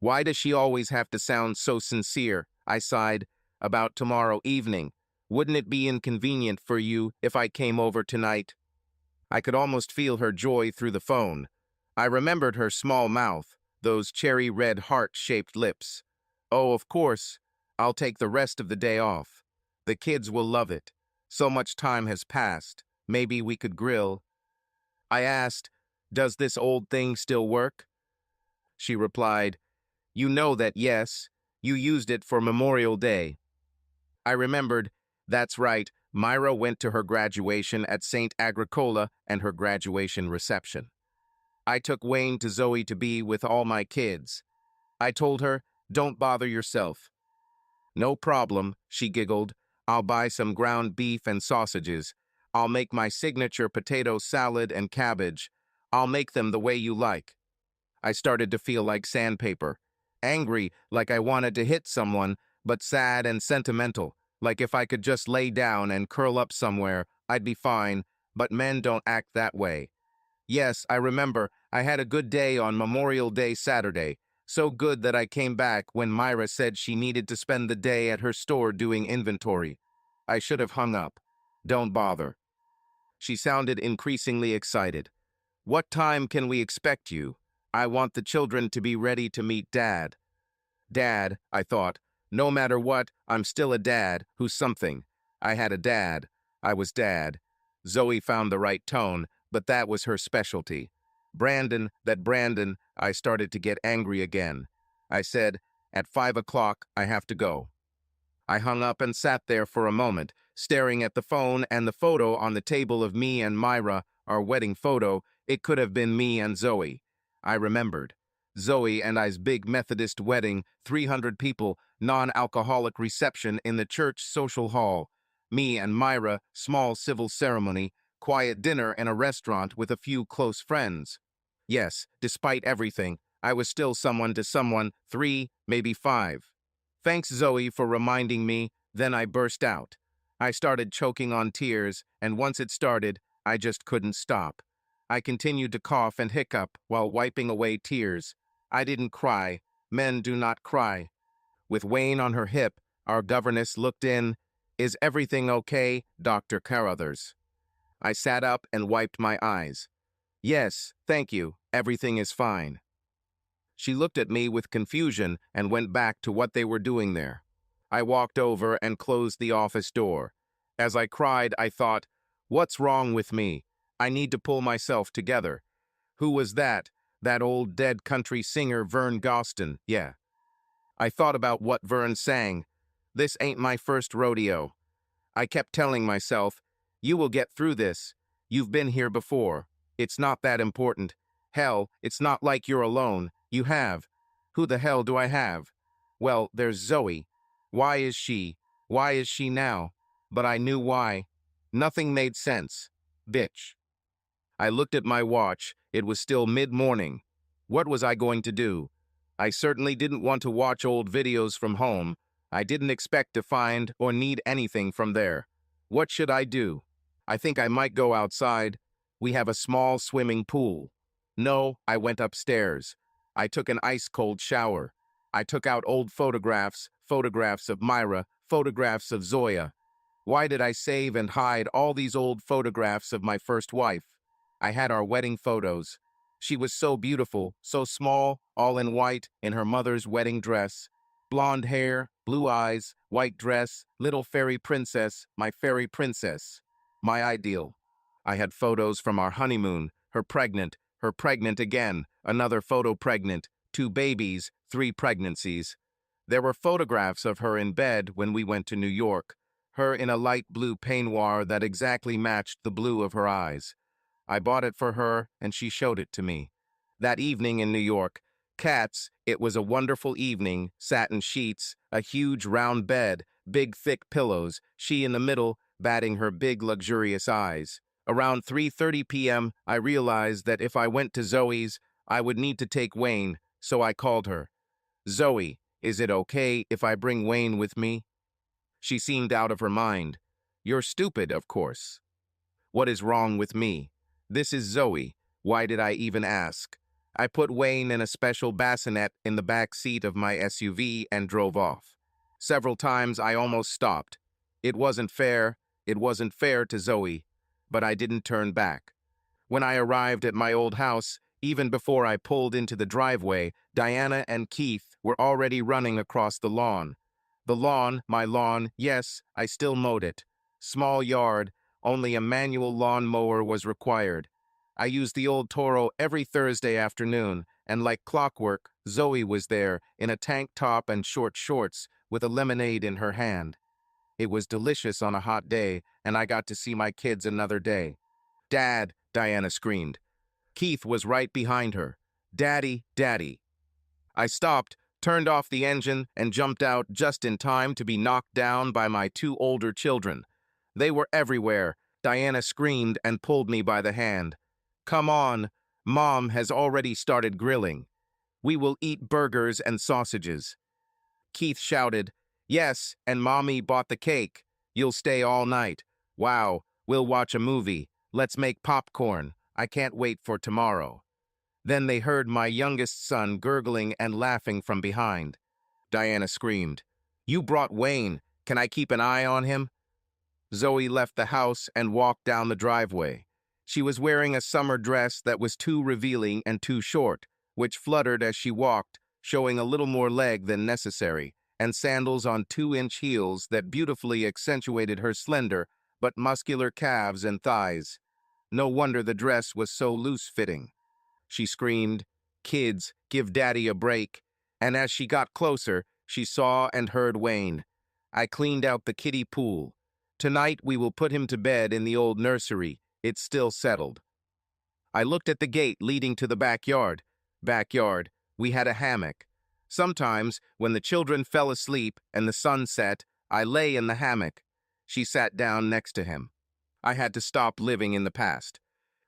why does she always have to sound so sincere? I sighed. About tomorrow evening. Wouldn't it be inconvenient for you if I came over tonight? I could almost feel her joy through the phone. I remembered her small mouth, those cherry red heart-shaped lips. Oh, of course, I'll take the rest of the day off. The kids will love it. So much time has passed. Maybe we could grill. I asked, "Does this old thing still work?" She replied, "You know that yes, you used it for Memorial Day." I remembered, that's right, Myra went to her graduation at St. Agricola and her graduation reception. I took Wayne to Zoe to be with all my kids. I told her, "Don't bother yourself." "No problem," she giggled. "I'll buy some ground beef and sausages. I'll make my signature potato salad and cabbage. I'll make them the way you like." I started to feel like sandpaper. Angry, like I wanted to hit someone, but sad and sentimental, like if I could just lay down and curl up somewhere, I'd be fine, but men don't act that way. Yes, I remember, I had a good day on Memorial Day Saturday, so good that I came back when Myra said she needed to spend the day at her store doing inventory. I should have hung up. "Don't bother." She sounded increasingly excited. "What time can we expect you? I want the children to be ready to meet Dad." Dad, I thought. No matter what, I'm still a dad who's something. I had a dad. I was Dad. Zoe found the right tone, but that was her specialty. Brandon, I started to get angry again. I said, "At 5 o'clock, I have to go." I hung up and sat there for a moment, staring at the phone and the photo on the table of me and Myra, our wedding photo. It could have been me and Zoe. I remembered. Zoe and I's big Methodist wedding, 300 people, non-alcoholic reception in the church social hall. Me and Myra, small civil ceremony, quiet dinner in a restaurant with a few close friends. Yes, despite everything, I was still someone to someone, 3, maybe 5. Thanks, Zoe, for reminding me. Then I burst out. I started choking on tears, and once it started, I just couldn't stop. I continued to cough and hiccup while wiping away tears. I didn't cry. Men do not cry. With Wayne on her hip, our governess looked in. "Is everything okay, Dr. Carruthers?" I sat up and wiped my eyes. "Yes, thank you. Everything is fine." She looked at me with confusion and went back to what they were doing there. I walked over and closed the office door. As I cried, I thought, what's wrong with me? I need to pull myself together. Who was that? That old dead country singer Vern Gostin, yeah. I thought about what Vern sang. "This ain't my first rodeo." I kept telling myself, "You will get through this. You've been here before. It's not that important. Hell, it's not like you're alone. You have. Who the hell do I have? Well, there's Zoe. Why is she? Why is she now?" But I knew why. Nothing made sense. Bitch. I looked at my watch. It was still mid-morning. What was I going to do? I certainly didn't want to watch old videos from home. I didn't expect to find or need anything from there. What should I do? I think I might go outside. We have a small swimming pool. No, I went upstairs. I took an ice-cold shower. I took out old photographs of Myra, photographs of Zoya. Why did I save and hide all these old photographs of my first wife? I had our wedding photos. She was so beautiful, so small, all in white, in her mother's wedding dress. Blonde hair, blue eyes, white dress, little fairy princess, my fairy princess. My ideal. I had photos from our honeymoon, her pregnant again, another photo pregnant, 2 babies, 3 pregnancies. There were photographs of her in bed when we went to New York, her in a light blue peignoir that exactly matched the blue of her eyes. I bought it for her, and she showed it to me. That evening in New York, cats, it was a wonderful evening, satin sheets, a huge round bed, big thick pillows, she in the middle, batting her big luxurious eyes. Around 3:30 p.m., I realized that if I went to Zoe's, I would need to take Wayne, so I called her. "Zoe, is it okay if I bring Wayne with me?" She seemed out of her mind. "You're stupid, of course." What is wrong with me? This is Zoe. Why did I even ask? I put Wayne in a special bassinet in the back seat of my SUV and drove off. Several times I almost stopped. It wasn't fair to Zoe, but I didn't turn back. When I arrived at my old house, even before I pulled into the driveway, Diana and Keith were already running across the lawn. The lawn, my lawn, yes, I still mowed it. Small yard, only a manual lawn mower was required. I used the old Toro every Thursday afternoon, and like clockwork, Zoe was there in a tank top and short shorts with a lemonade in her hand. It was delicious on a hot day, and I got to see my kids another day. "Dad," Diana screamed. Keith was right behind her. "Daddy, Daddy." I stopped, turned off the engine, and jumped out just in time to be knocked down by my two older children. They were everywhere. Diana screamed and pulled me by the hand. "Come on, Mom has already started grilling. We will eat burgers and sausages." Keith shouted, "Yes, and Mommy bought the cake. You'll stay all night. Wow, we'll watch a movie. Let's make popcorn. I can't wait for tomorrow." Then they heard my youngest son gurgling and laughing from behind. Diana screamed, "You brought Wayne. Can I keep an eye on him?" Zoe left the house and walked down the driveway. She was wearing a summer dress that was too revealing and too short, which fluttered as she walked, showing a little more leg than necessary, and sandals on 2-inch heels that beautifully accentuated her slender but muscular calves and thighs. No wonder the dress was so loose-fitting. She screamed, "Kids, give Daddy a break." And as she got closer, she saw and heard Wayne. I cleaned out the kiddie pool. Tonight we will put him to bed in the old nursery. It's still settled. I looked at the gate leading to the backyard. We had a hammock. Sometimes, when the children fell asleep and the sun set, I lay in the hammock. She sat down next to him. I had to stop living in the past.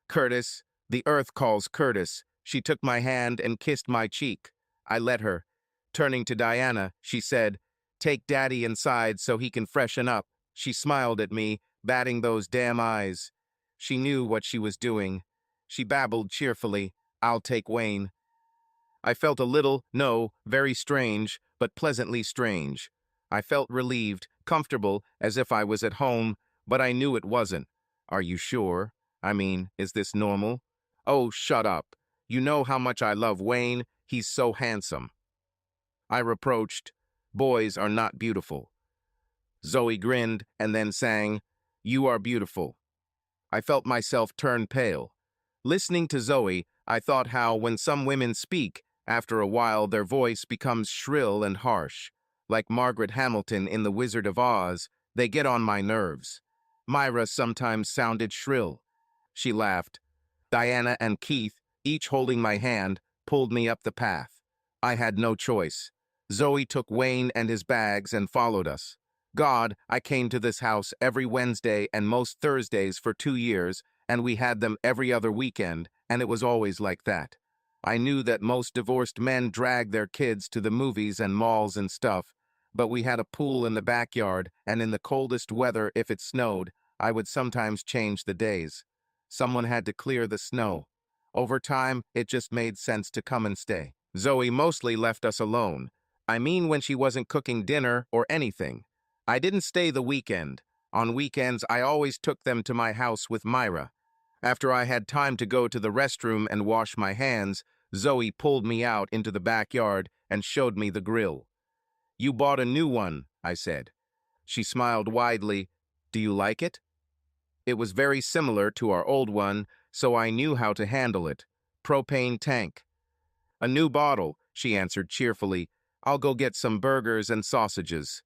"Curtis, the earth calls Curtis." She took my hand and kissed my cheek. I let her. Turning to Diana, she said, "Take Daddy inside so he can freshen up." She smiled at me, batting those damn eyes. She knew what she was doing. She babbled cheerfully, "I'll take Wayne." I felt a little, no, very strange, but pleasantly strange. I felt relieved, comfortable, as if I was at home, but I knew it wasn't. "Are you sure? I mean, is this normal?" "Oh, shut up. You know how much I love Wayne. He's so handsome." I reproached, "Boys are not beautiful." Zoe grinned and then sang, "You are beautiful." I felt myself turn pale. Listening to Zoe, I thought how when some women speak, after a while their voice becomes shrill and harsh. Like Margaret Hamilton in The Wizard of Oz, they get on my nerves. Myra sometimes sounded shrill. She laughed. Diana and Keith, each holding my hand, pulled me up the path. I had no choice. Zoe took Wayne and his bags and followed us. God, I came to this house every Wednesday and most Thursdays for 2 years, and we had them every other weekend, and it was always like that. I knew that most divorced men drag their kids to the movies and malls and stuff, but we had a pool in the backyard, and in the coldest weather, if it snowed, I would sometimes change the days. Someone had to clear the snow. Over time, it just made sense to come and stay. Zoe mostly left us alone. I mean when she wasn't cooking dinner or anything. I didn't stay the weekend. On weekends, I always took them to my house with Myra. After I had time to go to the restroom and wash my hands, Zoe pulled me out into the backyard and showed me the grill. "You bought a new one," I said. She smiled widely. "Do you like it?" It was very similar to our old one, so I knew how to handle it. Propane tank. "A new bottle," she answered cheerfully. "I'll go get some burgers and sausages."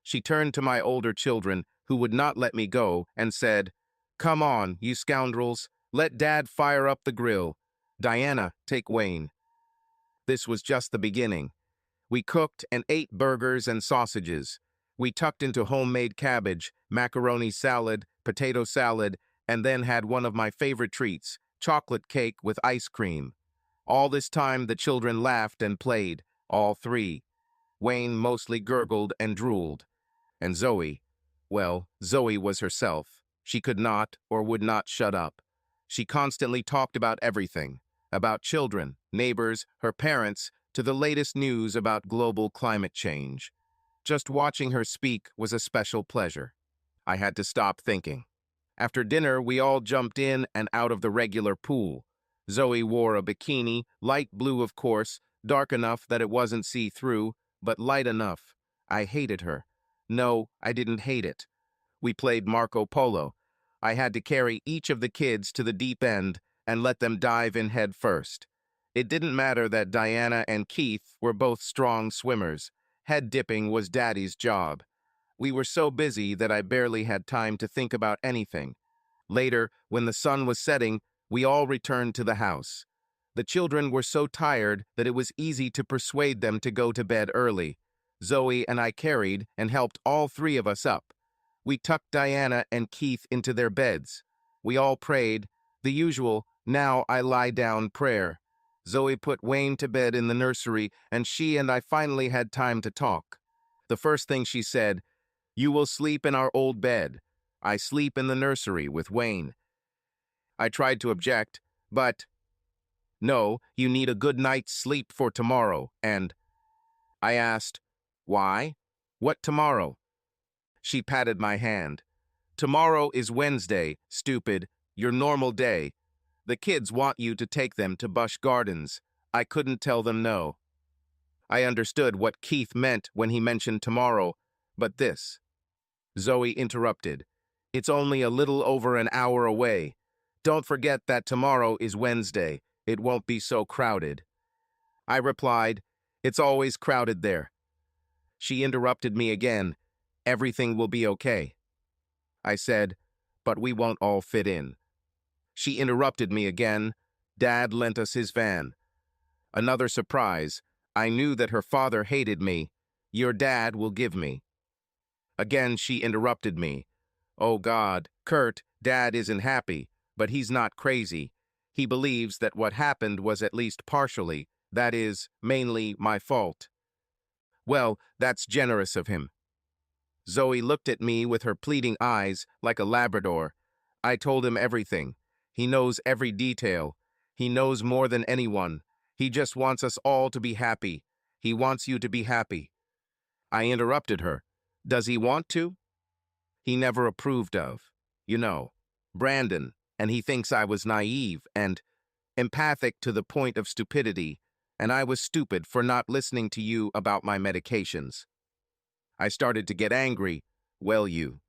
She turned to my older children, who would not let me go, and said, "Come on, you scoundrels. Let Dad fire up the grill. Diana, take Wayne." This was just the beginning. We cooked and ate burgers and sausages. We tucked into homemade cabbage, macaroni salad, potato salad, and then had one of my favorite treats, chocolate cake with ice cream. All this time the children laughed and played, all three. Wayne mostly gurgled and drooled. And Zoe, well, Zoe was herself. She could not or would not shut up. She constantly talked about everything, about children, neighbors, her parents, to the latest news about global climate change. Just watching her speak was a special pleasure. I had to stop thinking. After dinner, we all jumped in and out of the regular pool. Zoe wore a bikini, light blue of course, dark enough that it wasn't see-through, but light enough. I hated her. No, I didn't hate it. We played Marco Polo. I had to carry each of the kids to the deep end and let them dive in head first. It didn't matter that Diana and Keith were both strong swimmers. Head dipping was Daddy's job. We were so busy that I barely had time to think about anything. Later, when the sun was setting, we all returned to the house. The children were so tired that it was easy to persuade them to go to bed early. Zoe and I carried and helped all three of us up. We tucked Diana and Keith into their beds. We all prayed, the usual, "Now I lie down" prayer. Zoe put Wayne to bed in the nursery, and she and I finally had time to talk. The first thing she said, "You will sleep in our old bed. I sleep in the nursery with Wayne." I tried to object, but, "No, you need a good night's sleep for tomorrow," and I asked, "Why? What tomorrow?" She patted my hand. "Tomorrow is Wednesday, stupid, your normal day. The kids want you to take them to Busch Gardens. I couldn't tell them no." I understood what Keith meant when he mentioned tomorrow, but this. Zoe interrupted. "It's only a little over an hour away. Don't forget that tomorrow is Wednesday. It won't be so crowded." I replied, "It's always crowded there." She interrupted me again. "Everything will be okay." I said, "But we won't all fit in." She interrupted me again. "Dad lent us his van." Another surprise. I knew that her father hated me. "Your dad will give me." Again she interrupted me. "Oh God, Kurt, Dad isn't happy, but he's not crazy. He believes that what happened was at least partially, that is, mainly, my fault." "Well, that's generous of him." Zoe looked at me with her pleading eyes like a Labrador. "I told him everything. He knows every detail. He knows more than anyone. He just wants us all to be happy. He wants you to be happy." I interrupted her. "Does he want to?" "He never approved of, you know, Brandon, and he thinks I was naive and empathic to the point of stupidity, and I was stupid for not listening to you about my medications." I started to get angry. "Well, you."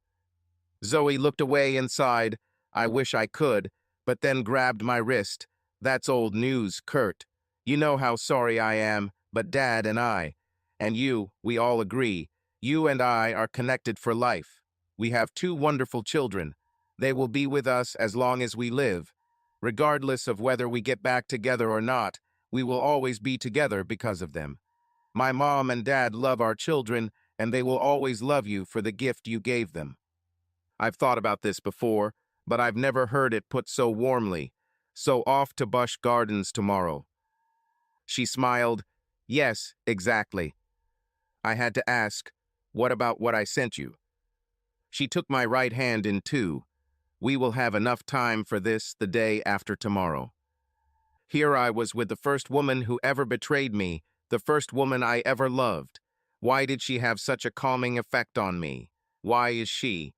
Zoe looked away and sighed. "I wish I could," but then grabbed my wrist. "That's old news, Kurt. You know how sorry I am, but Dad and you, we all agree. You and I are connected for life. We have two wonderful children. They will be with us as long as we live. Regardless of whether we get back together or not, we will always be together because of them. My mom and dad love our children, and they will always love you for the gift you gave them." I've thought about this before, but I've never heard it put so warmly. "So off to Busch Gardens tomorrow." She smiled. "Yes, exactly." I had to ask, "What about what I sent you?" She took my right hand in two. "We will have enough time for this the day after tomorrow." Here I was with the first woman who ever betrayed me, the first woman I ever loved. Why did she have such a calming effect on me? Why is she?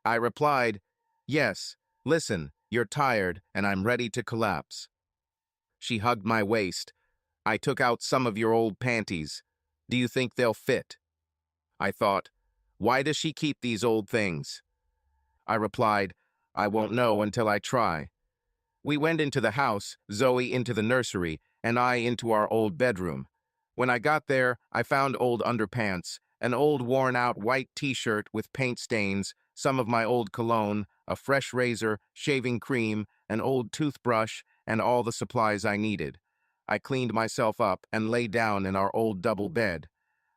I replied, "Yes, listen, you're tired and I'm ready to collapse." She hugged my waist. "I took out some of your old panties. Do you think they'll fit?" I thought, why does she keep these old things? I replied, "I won't know until I try." We went into the house, Zoe into the nursery, and I into our old bedroom. When I got there, I found old underpants, an old worn-out white t-shirt with paint stains, some of my old cologne, a fresh razor, shaving cream, an old toothbrush, and all the supplies I needed. I cleaned myself up and lay down in our old double bed.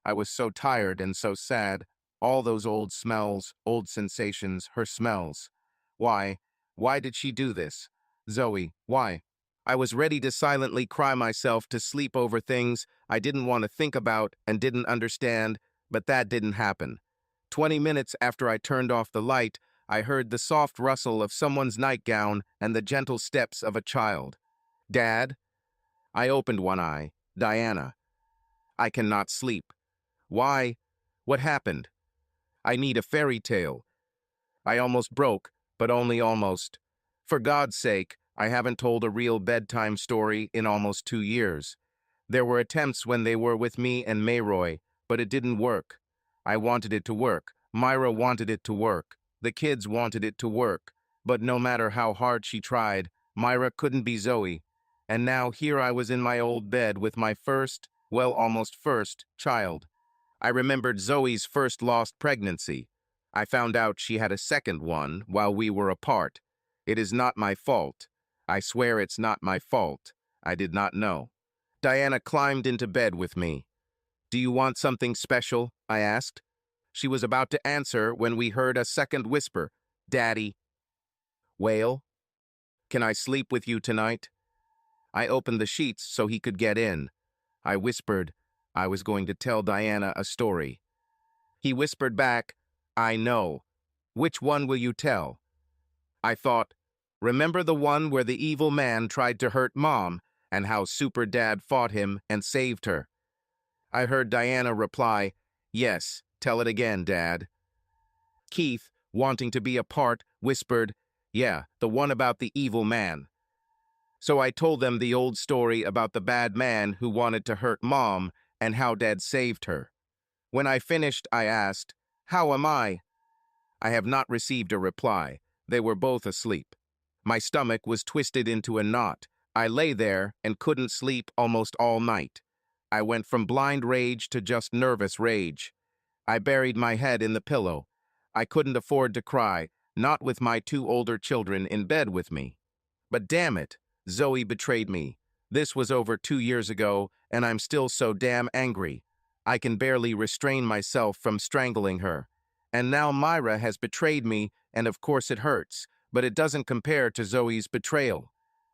I was so tired and so sad. All those old smells, old sensations, her smells. Why? Why did she do this? Zoe, why? I was ready to silently cry myself to sleep over things I didn't want to think about and didn't understand, but that didn't happen. 20 minutes after I turned off the light, I heard the soft rustle of someone's nightgown and the gentle steps of a child. "Dad?" I opened one eye. "Diana." "I cannot sleep." "Why? What happened?" "I need a fairy tale." I almost broke. but only almost. For God's sake, I haven't told a real bedtime story in almost 2 years. There were attempts when they were with me and Mayroy, but it didn't work. I wanted it to work. Myra wanted it to work. The kids wanted it to work. But no matter how hard she tried, Myra couldn't be Zoe. And now here I was in my old bed with my first, well, almost first, child. I remembered Zoe's first lost pregnancy. I found out she had a second one while we were apart. It is not my fault. I swear it's not my fault. I did not know. Diana climbed into bed with me. "Do you want something special?" I asked. She was about to answer when we heard a second whisper. "Daddy." "Whale? Can I sleep with you tonight?" I opened the sheets so he could get in. I whispered I was going to tell Diana a story. He whispered back, "I know. Which one will you tell?" I thought, remember the one where the evil man tried to hurt Mom and how Super Dad fought him and saved her? I heard Diana reply, "Yes, tell it again, Dad." Keith, wanting to be a part, whispered, "Yeah, the one about the evil man." So I told them the old story about the bad man who wanted to hurt Mom and how Dad saved her. When I finished, I asked, "How am I?" I have not received a reply. They were both asleep. My stomach was twisted into a knot. I lay there and couldn't sleep almost all night. I went from blind rage to just nervous rage. I buried my head in the pillow. I couldn't afford to cry, not with my two older children in bed with me. But damn it, Zoe betrayed me. This was over 2 years ago, and I'm still so damn angry. I can barely restrain myself from strangling her. And now Myra has betrayed me, and of course it hurts, but it doesn't compare to Zoe's betrayal.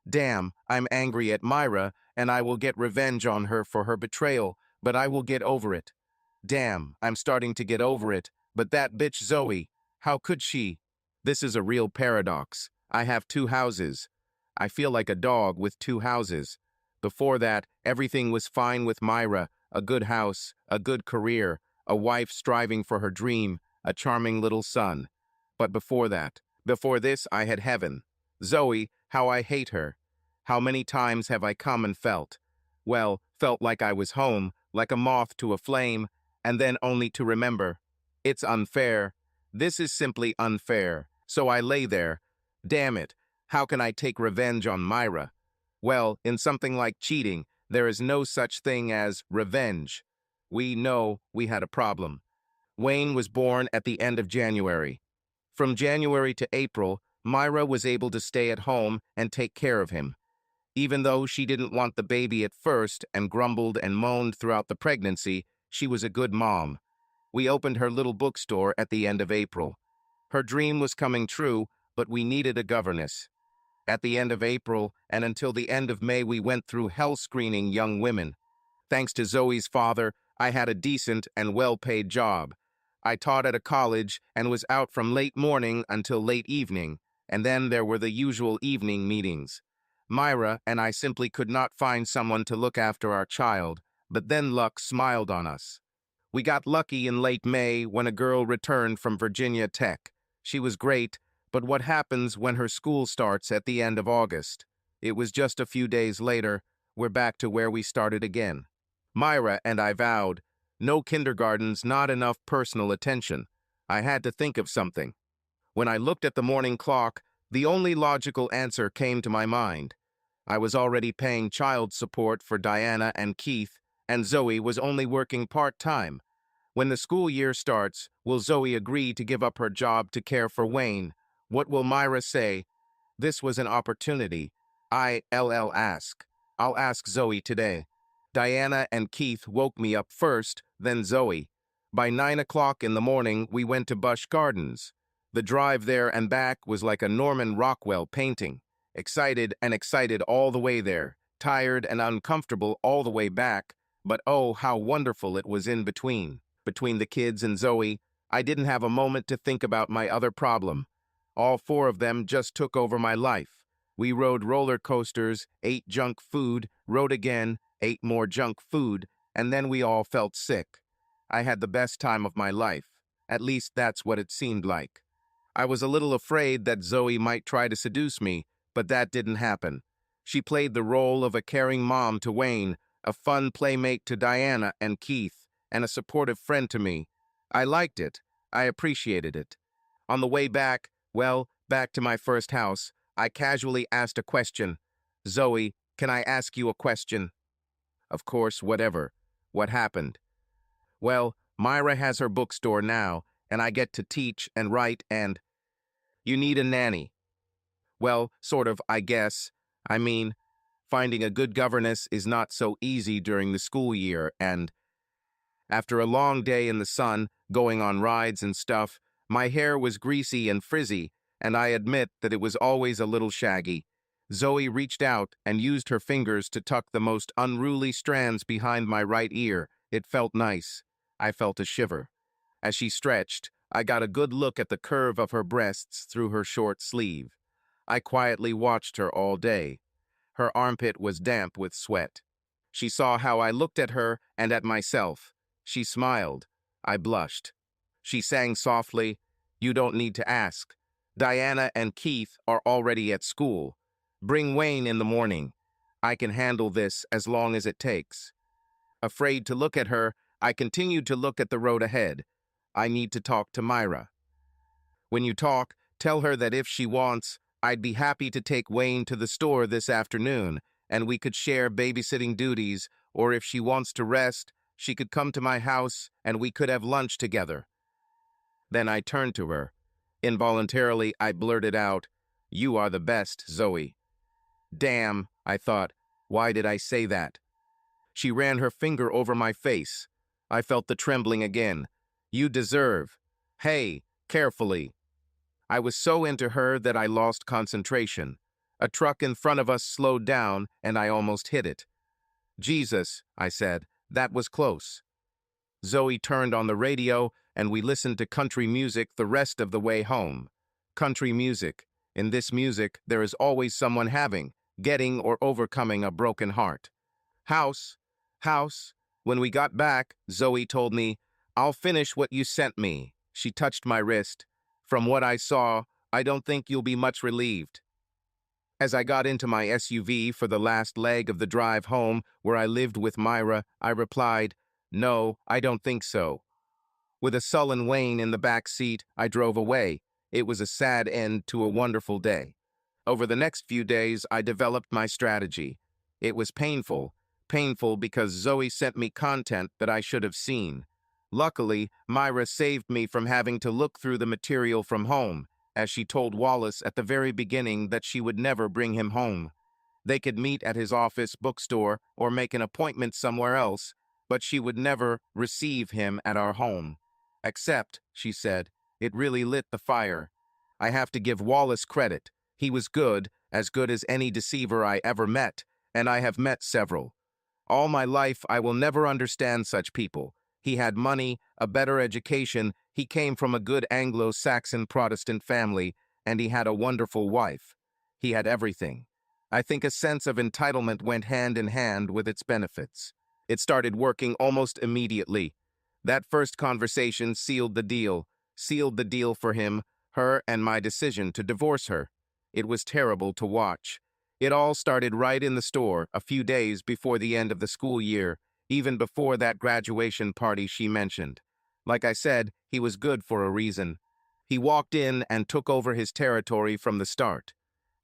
Damn, I'm angry at Myra, and I will get revenge on her for her betrayal, but I will get over it. Damn, I'm starting to get over it, but that bitch Zoe, how could she? This is a real paradox. I have two houses. I feel like a dog with two houses. Before that, everything was fine with Myra, a good house, a good career, a wife striving for her dream, a charming little son. But before that, before this, I had heaven. Zoe, how I hate her. How many times have I come and felt? Well, felt like I was home, like a moth to a flame, and then only to remember. It's unfair. This is simply unfair. So I lay there. Damn it. How can I take revenge on Myra? Well, in something like cheating, there is no such thing as revenge. We know we had a problem. Wayne was born at the end of January. From January to April, Myra was able to stay at home and take care of him. Even though she didn't want the baby at first and grumbled and moaned throughout the pregnancy, she was a good mom. We opened her little bookstore at the end of April. Her dream was coming true, but we needed a governess. At the end of April and until the end of May, we went through hell screening young women. Thanks to Zoe's father, I had a decent and well-paid job. I taught at a college and was out from late morning until late evening, and then there were the usual evening meetings. Myra and I simply could not find someone to look after our child, but then luck smiled on us. We got lucky in late May when a girl returned from Virginia Tech. She was great, but what happens when her school starts at the end of August? It was just a few days later, we're back to where we started again. Myra and I vowed, no kindergartens, not enough personal attention. I had to think of something. When I looked at the morning clock, the only logical answer came to my mind. I was already paying child support for Diana and Keith, and Zoe was only working part-time. When the school year starts, will Zoe agree to give up her job to care for Wayne? What will Myra say? This was an opportunity. I'll ask. I'll ask Zoe today. Diana and Keith woke me up first, then Zoe. By 9 o'clock in the morning, we went to Busch Gardens. The drive there and back was like a Norman Rockwell painting. Excited and excited all the way there, tired and uncomfortable all the way back, but oh, how wonderful it was in between. Between the kids and Zoe, I didn't have a moment to think about my other problem. All four of them just took over my life. We rode roller coasters, ate junk food, rode again, ate more junk food, and then we all felt sick. I had the best time of my life. At least that's what it seemed like. I was a little afraid that Zoe might try to seduce me, but that didn't happen. She played the role of a caring mom to Wayne, a fun playmate to Diana and Keith, and a supportive friend to me. I liked it. I appreciated it. On the way back, back to my first house, I casually asked a question. Zoe, can I ask you a question? Of course, whatever. What happened? Well, Myra has her bookstore now, and I get to teach and write and... You need a nanny. Well, sort of, I guess. I mean, finding a good governess is not so easy during the school year, and after a long day in the sun, going on rides and stuff, my hair was greasy and frizzy, and I admit that it was always a little shaggy. Zoe reached out and used her fingers to tuck the most unruly strands behind my right ear. It felt nice. I felt a shiver. As she stretched, I got a good look at the curve of her breasts through her short sleeve. I quietly watched her all day. Her armpit was damp with sweat. She saw how I looked at her and at myself. She smiled. I blushed. She sang softly, "You don't need to ask. Diana and Keith are already at school. Bring Wayne in the morning. I can handle this as long as it takes." Afraid to look at her, I continued to look at the road ahead. I need to talk to Myra. When you talk, tell her that if she wants, I'd be happy to take Wayne to the store this afternoon, and we could share babysitting duties, or if she wants to rest, she could come to my house and we could have lunch together. Then I turned to her. Involuntarily, I blurted out, "You are the best, Zoe." Damn, I thought, why did I say that? She ran her finger over my face. I felt the trembling again. "You deserve." Hey, carefully. I was so into her that I lost concentration. A truck in front of us slowed down, and I almost hit it. "Jesus," I said, "that was close." Zoe turned on the radio, and we listened to country music the rest of the way home. Country music. In this music, there is always someone having, getting, or overcoming a broken heart. House. When we got back, Zoe told me, "I'll finish what you sent me." She touched my wrist. "From what I saw, I don't think you'll be much relieved." As I got into my SUV for the last leg of the drive home, where I lived with Myra, I replied, "No, I don't think so." With a sullen Wayne in the back seat, I drove away. It was a sad end to a wonderful day. Over the next few days, I developed my strategy. It was painful because Zoe sent me content that I should have seen. Luckily, Myra saved me from having to look through the material from home, as she told Wallace at the very beginning that she would never bring him home. They could meet at his office bookstore or make an appointment somewhere else, but she would never receive him at our home. Except, she said, it really lit the fire. I have to give Wallace credit. He was good as any deceiver I ever met, and I have met several. All my life, I will never understand such people. He had money, a better education, he came from a good Anglo-Saxon Protestant family, and he had a wonderful wife. He had everything. I think a sense of entitlement went hand in hand with its benefits. It started working almost immediately. That first conversation sealed the deal for him, her, and my decision to divorce her. It was terrible to watch. It all started right in the store, a few days before the end of the school year, even before that graduation party she mentioned. Like I said, he was good for a reason. He walked in and took over his territory from the start.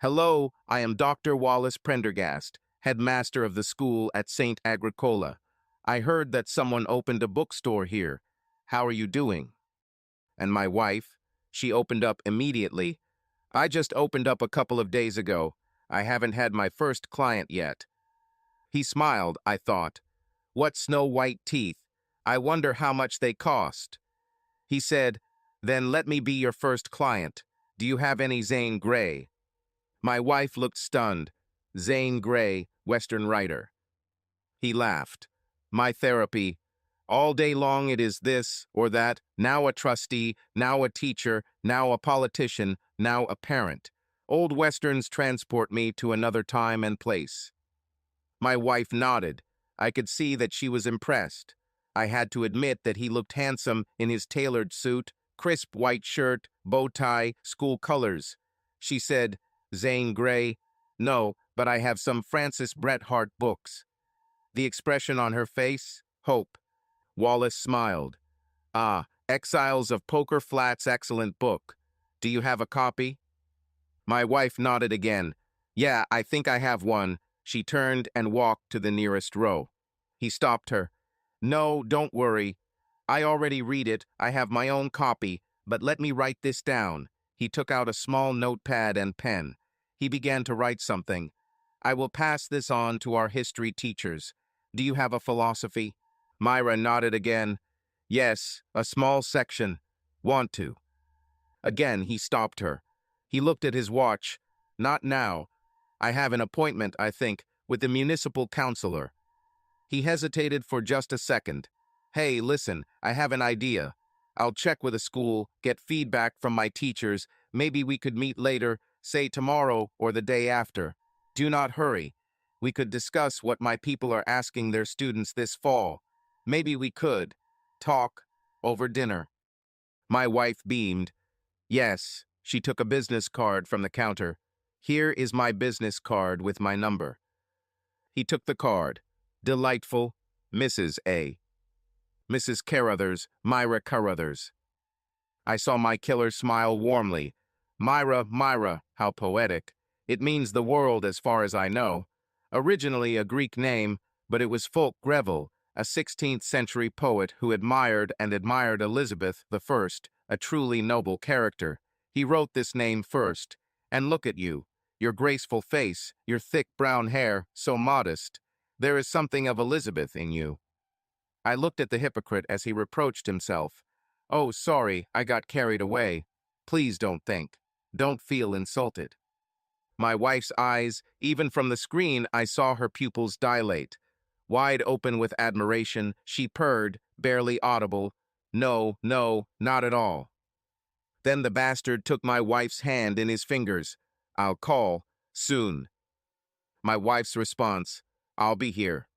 "Hello, I am Dr. Wallace Prendergast, headmaster of the school at St. Agricola. I heard that someone opened a bookstore here. How are you doing?" And my wife, she opened up immediately. "I just opened up a couple of days ago. I haven't had my first client yet." He smiled, I thought. "What snow-white teeth. I wonder how much they cost." He said, "Then let me be your first client. Do you have any Zane Grey?" My wife looked stunned. "Zane Grey, Western writer." He laughed. "My therapy. All day long it is this or that, now a trustee, now a teacher, now a politician, now a parent. Old Westerns transport me to another time and place." My wife nodded. I could see that she was impressed. I had to admit that he looked handsome in his tailored suit, Crisp white shirt, bow tie, school colors. She said, Zane Grey. No, but I have some Francis Bret Harte books. The expression on her face? Hope. Wallace smiled. Ah, Exiles of Poker Flats, excellent book. Do you have a copy? My wife nodded again. Yeah, I think I have one. She turned and walked to the nearest row. He stopped her. No, don't worry. I already read it. I have my own copy, but let me write this down. He took out a small notepad and pen. He began to write something. I will pass this on to our history teachers. Do you have a philosophy? Myra nodded again. Yes, a small section. Want to. Again, he stopped her. He looked at his watch. Not now. I have an appointment, I think, with the municipal councilor. He hesitated for just a second. Hey, listen, I have an idea. I'll check with the school, get feedback from my teachers. Maybe we could meet later, say tomorrow or the day after. Do not hurry. We could discuss what my people are asking their students this fall. Maybe we could talk over dinner. My wife beamed. Yes, she took a business card from the counter. Here is my business card with my number. He took the card. Delightful, Mrs. A. Mrs. Carruthers, Myra Carruthers. I saw my killer smile warmly. Myra, Myra, how poetic. It means the world as far as I know. Originally a Greek name, but it was Fulk Greville, a 16th century poet who admired Elizabeth I, a truly noble character. He wrote this name first. And look at you, your graceful face, your thick brown hair, so modest. There is something of Elizabeth in you. I looked at the hypocrite as he reproached himself. Oh, sorry, I got carried away. Please don't think. Don't feel insulted. My wife's eyes, even from the screen, I saw her pupils dilate. Wide open with admiration, she purred, barely audible. No, no, not at all. Then the bastard took my wife's hand in his fingers. I'll call, soon. My wife's response, I'll be here.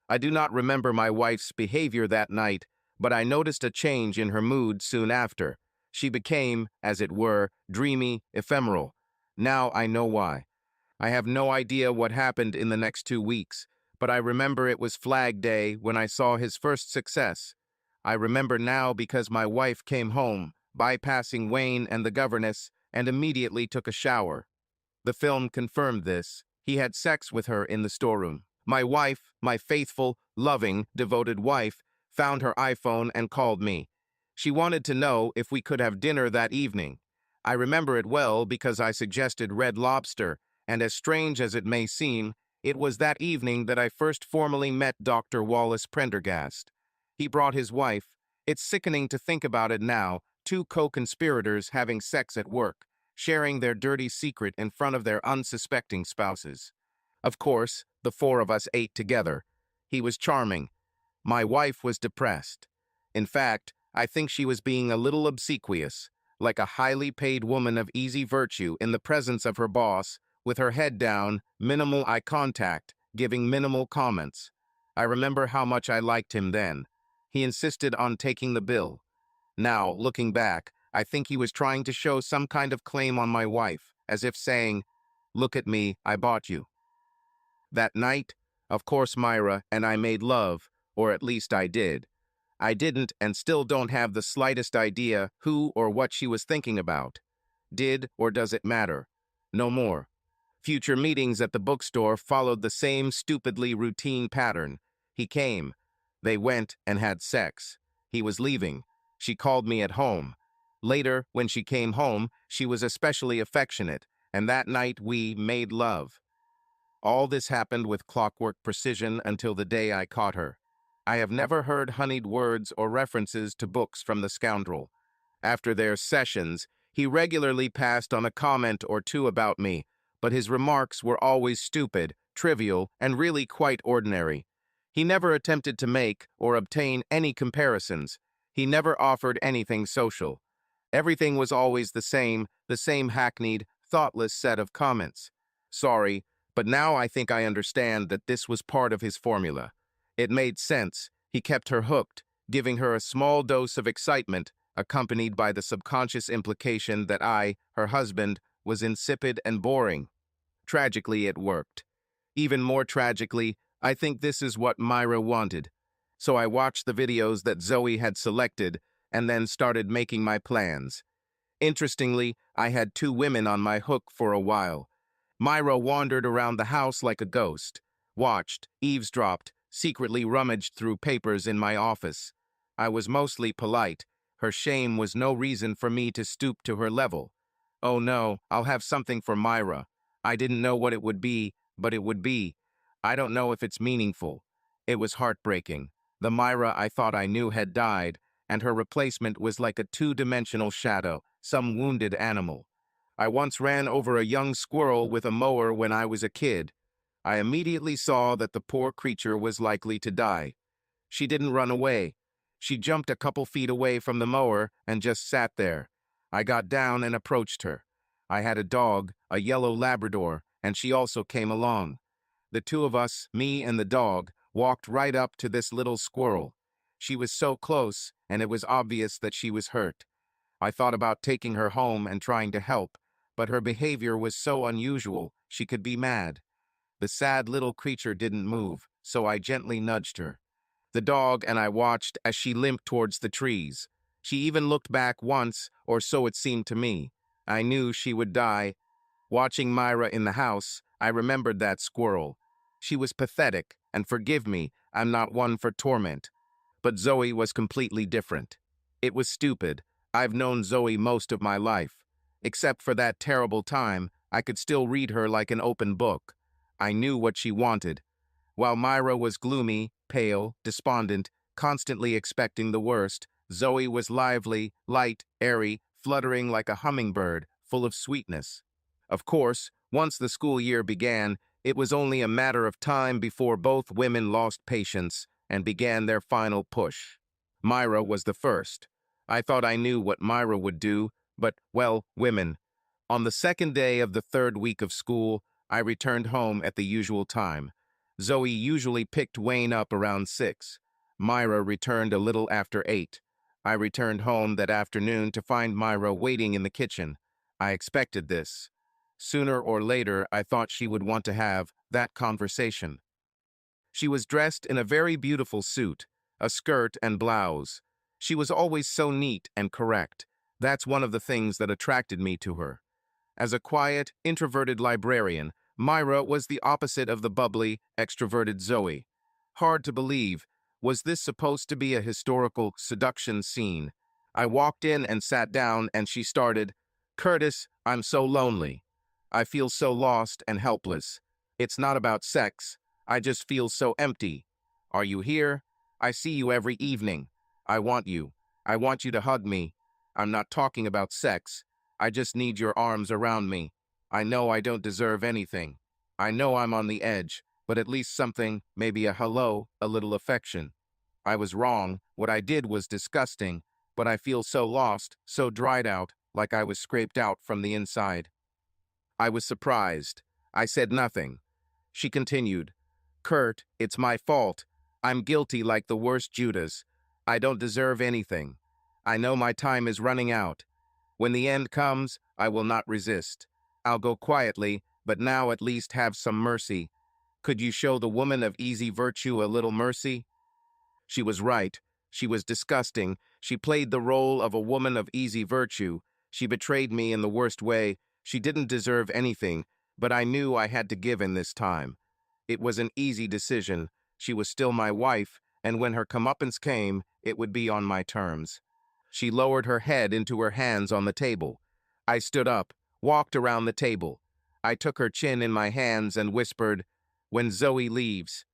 I do not remember my wife's behavior that night, but I noticed a change in her mood soon after. She became, as it were, dreamy, ephemeral. Now I know why. I have no idea what happened in the next 2 weeks, but I remember it was Flag Day when I saw his first success. I remember now because my wife came home, bypassing Wayne and the governess, and immediately took a shower. The film confirmed this. He had sex with her in the storeroom. My wife, my faithful, loving, devoted wife, found her iPhone and called me. She wanted to know if we could have dinner that evening. I remember it well because I suggested Red Lobster, and as strange as it may seem, it was that evening that I first formally met Dr. Wallace Prendergast. He brought his wife. It's sickening to think about it now, 2 co-conspirators having sex at work, sharing their dirty secret in front of their unsuspecting spouses. Of course, the 4 of us ate together. He was charming. My wife was depressed. In fact, I think she was being a little obsequious, like a highly paid woman of easy virtue in the presence of her boss, with her head down, minimal eye contact, giving minimal comments. I remember how much I liked him then. He insisted on taking the bill. Now, looking back, I think he was trying to show some kind of claim on my wife, as if saying, look at me, I bought you. That night, of course Myra and I made love, or at least I did. I didn't and still don't have the slightest idea who or what she was thinking about. Did or does it matter? No more. Future meetings at the bookstore followed the same stupidly routine pattern. He came. They went and had sex. He was leaving. She called me at home. Later, when she came home, she was especially affectionate, and that night we made love. All this happened with clockwork precision until the day I caught her. I have never heard honeyed words or references to books from the scoundrel. After their sessions, he regularly passed on a comment or two about me, but his remarks were always stupid, trivial, and really quite ordinary. He never attempted to make or obtain any comparisons. He never offered anything social. Everything was always the same hackneyed, thoughtless set of comments. Sorry, but now I think I understand that this was part of his formula. It made sense. He kept her hooked, giving her a small dose of excitement, accompanied by the subconscious implication that I, her husband, was insipid and boring. Tragically, it worked. Even more tragically, I think this is what Myra wanted. So I watched the videos that Zoe had selected and then started making my plans. Interestingly, I had two women on my hook for a while. Myra wandered around the house like a ghost, watched, eavesdropped, secretly rummaged through papers in my office. I was mostly polite. Her shame was no reason for me to stoop to her level. Oh no, I'll have something for Myra. I didn't know what it would be, but it would be. I don't know if it's meaningful. It was heartbreaking. The Myra I thought I knew had died, and her replacement was like a two-dimensional shadow, some wounded animal. I once ran over a young squirrel with a mower when I was a kid. I immediately saw that the poor creature was likely to die. She didn't run away. She jumped a couple feet away from the mower and just sat there. I got down and approached her. I had a dog, a yellow Labrador, and she also came along. The two of us, me and the dog, walked right up to this little squirrel. She was so close, and it was obvious that she was hurt. I thought about taking her home and trying to help, but her behavior was so unusual, she could be mad. The sad little creature didn't move, so I gently nudged her. The dog and I watched as she limped towards the trees. She even looked back once, or so it seemed to me. I knew she would die. Watching Myra in the house, I remembered that squirrel. She was pathetic, and forgive me, I'm not one for torment. But Zoe was completely different. It was stupid. I've known Zoe most of my life. Except for that terrible time, I could still read her like an open book. I knew what she wanted. While Myra was gloomy, pale, despondent, constantly expecting the worst, Zoe was lively, light, airy, fluttering like a hummingbird, full of sweetness. Of course, once the school year began, it was only a matter of time before both women lost patience and began their final push. Myra was the first. I thought I knew what Myra would do, but, well, women. On the second day of the third week of school, I returned home at the usual time. Zoe usually picked Wayne up around 6. Myra returned a little after 8. I returned home that afternoon to find Myra waiting in the kitchen. I expected this. Sooner or later, I thought she would want to have that conversation. She was dressed in a very beautiful suit, a skirt and blouse. She was always so neat and correct. That's one of the things that attracted me to her. As a quiet, introverted librarian, Myra was the opposite of the bubbly, extroverted Zoe. Hard to believe. Was this supposed to be a historical seduction scene? I walked in and sat down, and she started, "Curtis, I'm so lonely. I feel so lost and helpless. It's not about sex. I just feel so empty. Are you here? I see you every evening. I want you. I want you to hug me. I'm not talking about sex. I just need your arms around me. I know I don't deserve anything. I know I'm on the edge, but at least something, maybe a hello, a little affection. I was wrong. What I did was disgusting, but I feel so lost, so dried out, like I was scraped out from the inside." I was surprised. I said nothing. She continued, "Kurt, it's my fault. I'm guilty like the worst Judas. I don't deserve anything. I know my time is running out. When the end comes, I will not resist. I'll go quietly, but now at least have some mercy. Could you show the woman of easy virtue a little mercy?" She was right. She was disgusting. She played the role of a woman of easy virtue. She betrayed me in the worst way. She didn't deserve anything, but I knew I had to give in this time. It was an easy decision. She was still my wife, and when her comeuppance came, it would be on my terms. She lowered her head into her hands on the table. I stood up, walked around the table. I took her chin in my hands and whispered, "When Zoe leaves."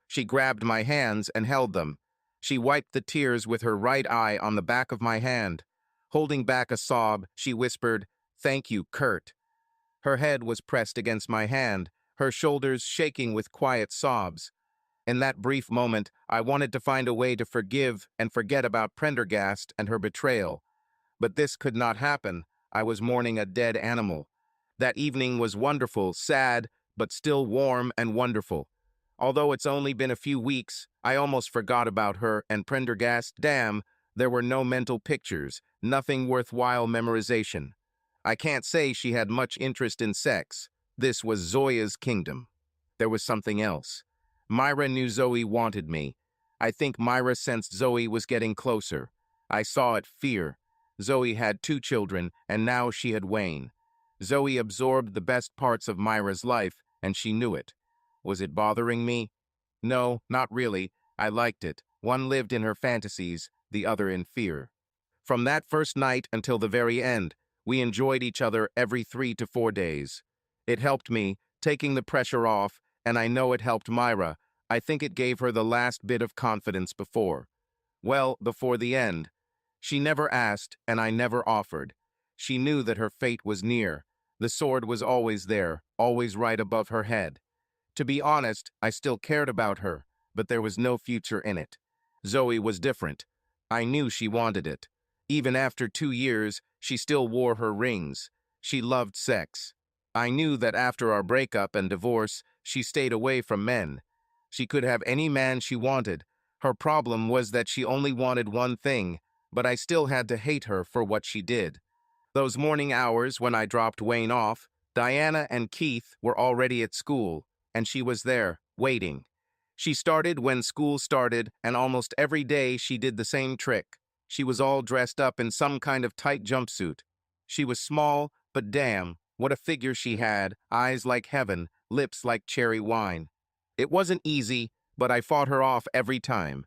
She grabbed my hands and held them. She wiped the tears with her right eye on the back of my hand. Holding back a sob, she whispered, "Thank you, Kurt." Her head was pressed against my hand, her shoulders shaking with quiet sobs. In that brief moment, I wanted to find a way to forgive and forget about Prendergast and her betrayal. But this could not happen. I was mourning a dead animal. That evening was wonderful, sad, but still warm and wonderful. Although it's only been a few weeks, I almost forgot about her and Prendergast. Damn, There were no mental pictures, nothing worthwhile memorization. I can't say she had much interest in sex. This was Zoya's kingdom. There was something else. Myra knew Zoe wanted me. I think Myra sensed Zoe was getting closer. I saw it, fear. Zoe had 2 children, and now she had Wayne. Zoe absorbed the best parts of Myra's life, and she knew it. Was it bothering me? No, not really. I liked it. One lived in her fantasies, the other in fear. From that first night until the very end, we enjoyed each other every 3 to 4 days. It helped me, taking the pressure off, and I know it helped Myra. I think it gave her the last bit of confidence before. Well, before the end. She never asked, and I never offered. She knew that her fate was near. The sword was always there, always right above her head. To be honest, I still cared about her, but there was no future in it. Zoe was different. I knew she wanted it. Even after 2 years, she still wore her rings. She loved sex. I knew that after our breakup and divorce, she stayed away from men. She could have any man she wanted. Her problem was that she only wanted one thing, but I still had to hate her for what she did. Those morning hours when I dropped Wayne off, Diana and Keith were already at school, and she was there, waiting. She started when school started, and almost every day she did the same trick. She was all dressed up in some kind of tight jumpsuit. She was small, but damn, what a figure she had, eyes like heaven, lips like cherry wine. It wasn't easy, but I fought her off every time.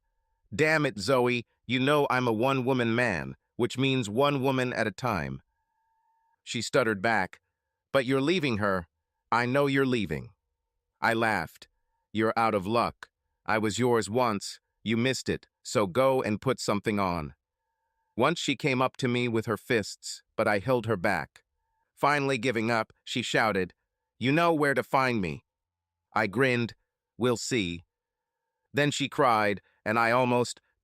Damn it, Zoe, you know I'm a one-woman man, which means one woman at a time. She stuttered back. But you're leaving her. I know you're leaving. I laughed. You're out of luck. I was yours once. You missed it, so go and put something on. Once she came up to me with her fists, but I held her back. Finally giving up, she shouted, "You know where to find me." I grinned. We'll see. Then she cried, and I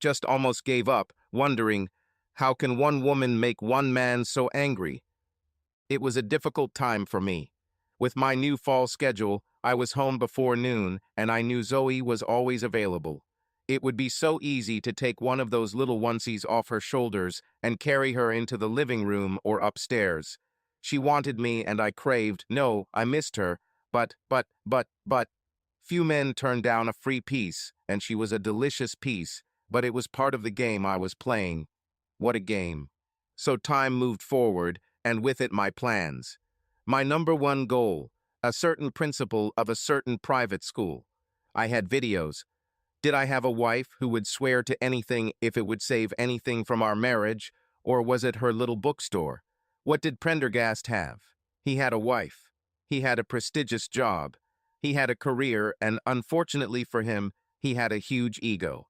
just almost gave up, wondering, how can one woman make one man so angry? It was a difficult time for me. With my new fall schedule, I was home before noon, and I knew Zoe was always available. It would be so easy to take one of those little onesies off her shoulders and carry her into the living room or upstairs. She wanted me, and I craved. No, I missed her, but. Few men turned down a free piece, and she was a delicious piece, but it was part of the game I was playing. What a game. So time moved forward, and with it my plans. My number one goal, a certain principal of a certain private school. I had videos. Did I have a wife who would swear to anything if it would save anything from our marriage, or was it her little bookstore? What did Prendergast have? He had a wife. He had a prestigious job. He had a career, and unfortunately for him, he had a huge ego.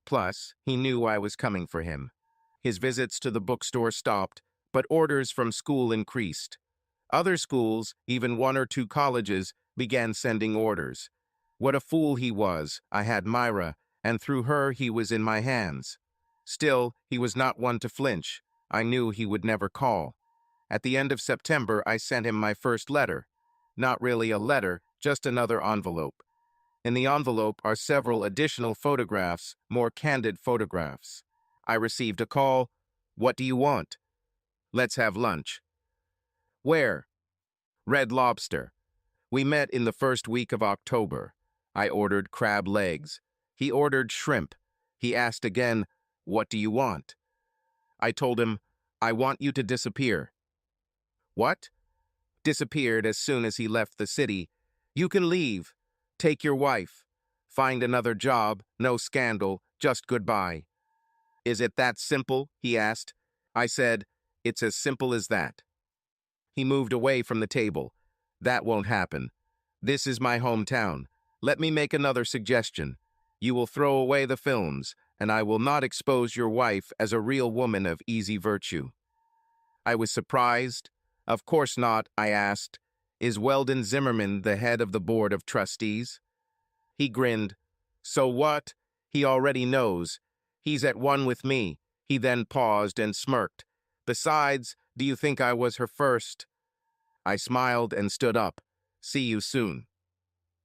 Plus, he knew I was coming for him. His visits to the bookstore stopped, but orders from school increased. Other schools, even 1 or 2 colleges, began sending orders. What a fool he was. I had Myra, and through her he was in my hands. Still, he was not one to flinch. I knew he would never call. At the end of September, I sent him my first letter. Not really a letter, just another envelope. In the envelope are several additional photographs, more candid photographs. I received a call. What do you want? Let's have lunch. Where? Red Lobster. We met in the first week of October. I ordered crab legs. He ordered shrimp. He asked again, what do you want? I told him, I want you to disappear. What? Disappeared as soon as he left the city. You can leave. Take your wife. Find another job, no scandal, just goodbye. Is it that simple? He asked. I said, it's as simple as that. He moved away from the table. That won't happen. This is my hometown. Let me make another suggestion. You will throw away the films, and I will not expose your wife as a real woman of easy virtue. I was surprised. Of course not, I asked. Is Weldon Zimmerman the head of the board of trustees? He grinned. So what? He already knows. He's at one with me. He then paused and smirked. Besides, do you think I was her first? I smiled and stood up. See you soon.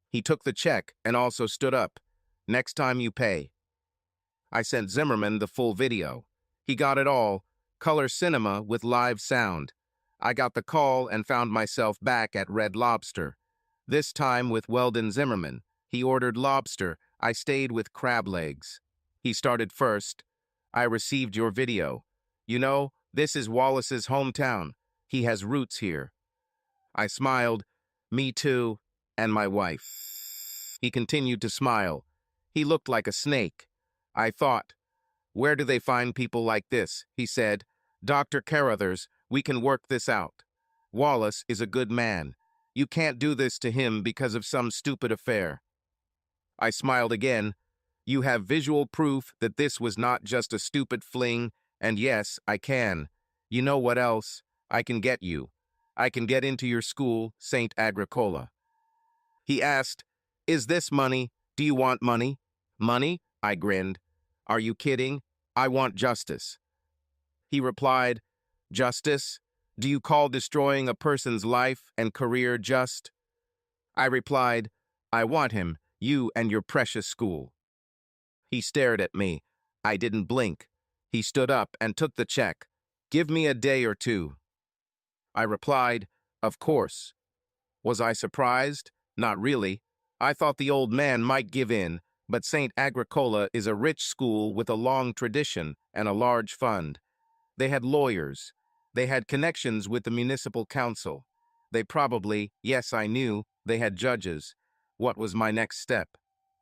He took the check and also stood up. Next time you pay. I sent Zimmerman the full video. He got it all, color cinema with live sound. I got the call and found myself back at Red Lobster. This time with Weldon Zimmerman. He ordered lobster. I stayed with crab legs. He started first. I received your video. You know, this is Wallace's hometown. He has roots here. I smiled. Me too, and my wife. He continued to smile. He looked like a snake. I thought, where do they find people like this? He said, Dr. Carruthers, we can work this out. Wallace is a good man. You can't do this to him because of some stupid affair. I smiled again. You have visual proof that this was not just a stupid fling, and yes, I can. You know what else? I can get you. I can get into your school, St. Agricola. He asked, Is this money? Do you want money? Money? I grinned. Are you kidding? I want justice. He replied, Justice? Do you call destroying a person's life and career just? I replied, I want him, you and your precious school. He stared at me. I didn't blink. He stood up and took the check. Give me a day or two. I replied, Of course. Was I surprised? Not really. I thought the old man might give in, but St. Agricola is a rich school with a long tradition and a large fund. They had lawyers. They had connections with the municipal council. They probably, yes, I knew, they had judges. What was my next step?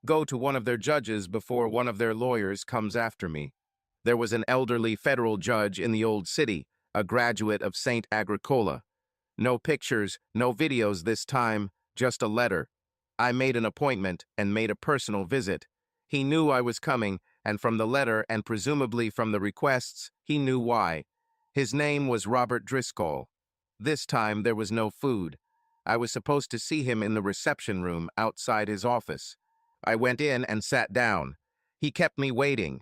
Go to one of their judges before one of their lawyers comes after me. There was an elderly federal judge in the old city, a graduate of St. Agricola. No pictures, no videos this time, just a letter. I made an appointment and made a personal visit. He knew I was coming, and from the letter and presumably from the requests, he knew why. His name was Robert Driscoll. This time there was no food. I was supposed to see him in the reception room outside his office. I went in and sat down. He kept me waiting.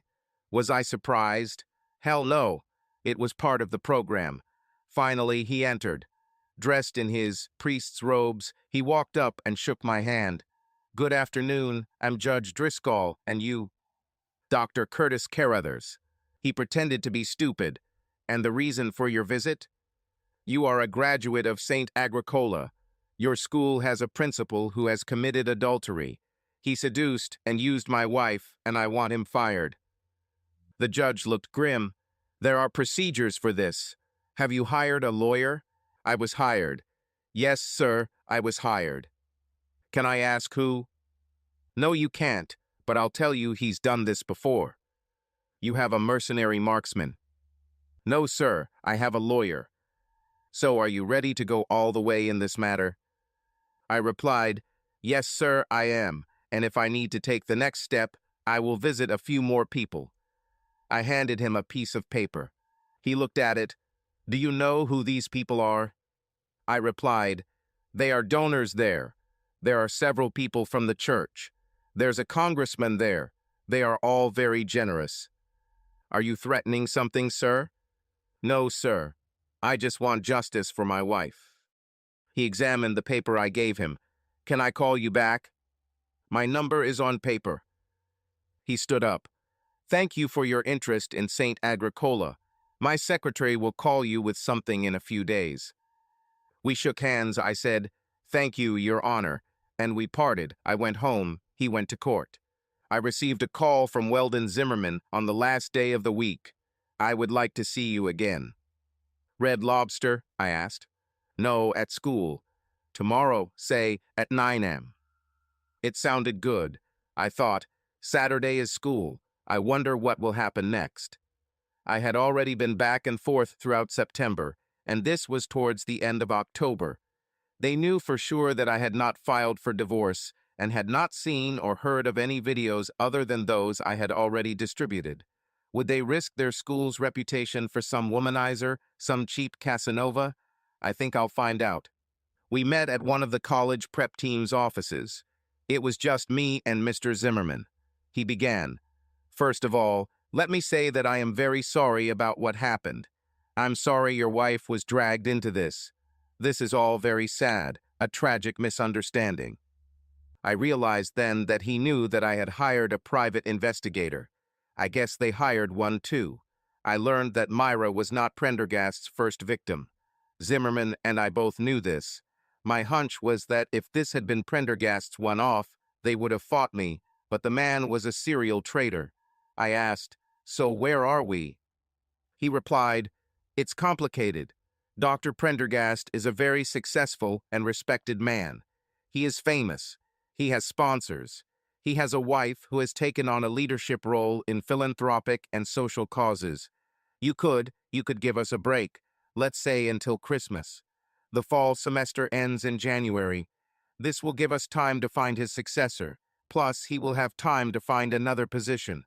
Was I surprised? Hell no. It was part of the program. Finally, he entered. Dressed in his priest's robes, he walked up and shook my hand. Good afternoon, I'm Judge Driscoll, and you? Dr. Curtis Carruthers. He pretended to be stupid. And the reason for your visit? You are a graduate of St. Agricola. Your school has a principal who has committed adultery. He seduced and used my wife, and I want him fired. The judge looked grim. There are procedures for this. Have you hired a lawyer? I was hired. Yes, sir, I was hired. Can I ask who? No, you can't, but I'll tell you he's done this before. You have a mercenary marksman. No, sir, I have a lawyer. So are you ready to go all the way in this matter? I replied, Yes, sir, I am, and if I need to take the next step, I will visit a few more people. I handed him a piece of paper. He looked at it. Do you know who these people are? I replied, They are donors there. There are several people from the church. There's a congressman there. They are all very generous. Are you threatening something, sir? No, sir. I just want justice for my wife. He examined the paper I gave him. Can I call you back? My number is on paper. He stood up. Thank you for your interest in St. Agricola. My secretary will call you with something in a few days. We shook hands. I said, Thank you, Your Honor, and we parted. I went home. He went to court. I received a call from Weldon Zimmerman on the last day of the week. I would like to see you again. Red Lobster? I asked. No, at school. Tomorrow, say, at 9 a.m. It sounded good. I thought, Saturday is school. I wonder what will happen next. I had already been back and forth throughout September, and this was towards the end of October. They knew for sure that I had not filed for divorce and had not seen or heard of any videos other than those I had already distributed. Would they risk their school's reputation for some womanizer, some cheap Casanova? I think I'll find out. We met at one of the college prep team's offices. It was just me and Mr. Zimmerman. He began. First of all, let me say that I am very sorry about what happened. I'm sorry your wife was dragged into this. This is all very sad, a tragic misunderstanding. I realized then that he knew that I had hired a private investigator. I guess they hired one too. I learned that Myra was not Prendergast's first victim. Zimmerman and I both knew this. My hunch was that if this had been Prendergast's one-off, they would have fought me, but the man was a serial traitor. I asked, "So where are we?" He replied, "It's complicated. Dr. Prendergast is a very successful and respected man. He is famous. He has sponsors. He has a wife who has taken on a leadership role in philanthropic and social causes. You could give us a break, let's say until Christmas. The fall semester ends in January. This will give us time to find his successor. Plus, he will have time to find another position."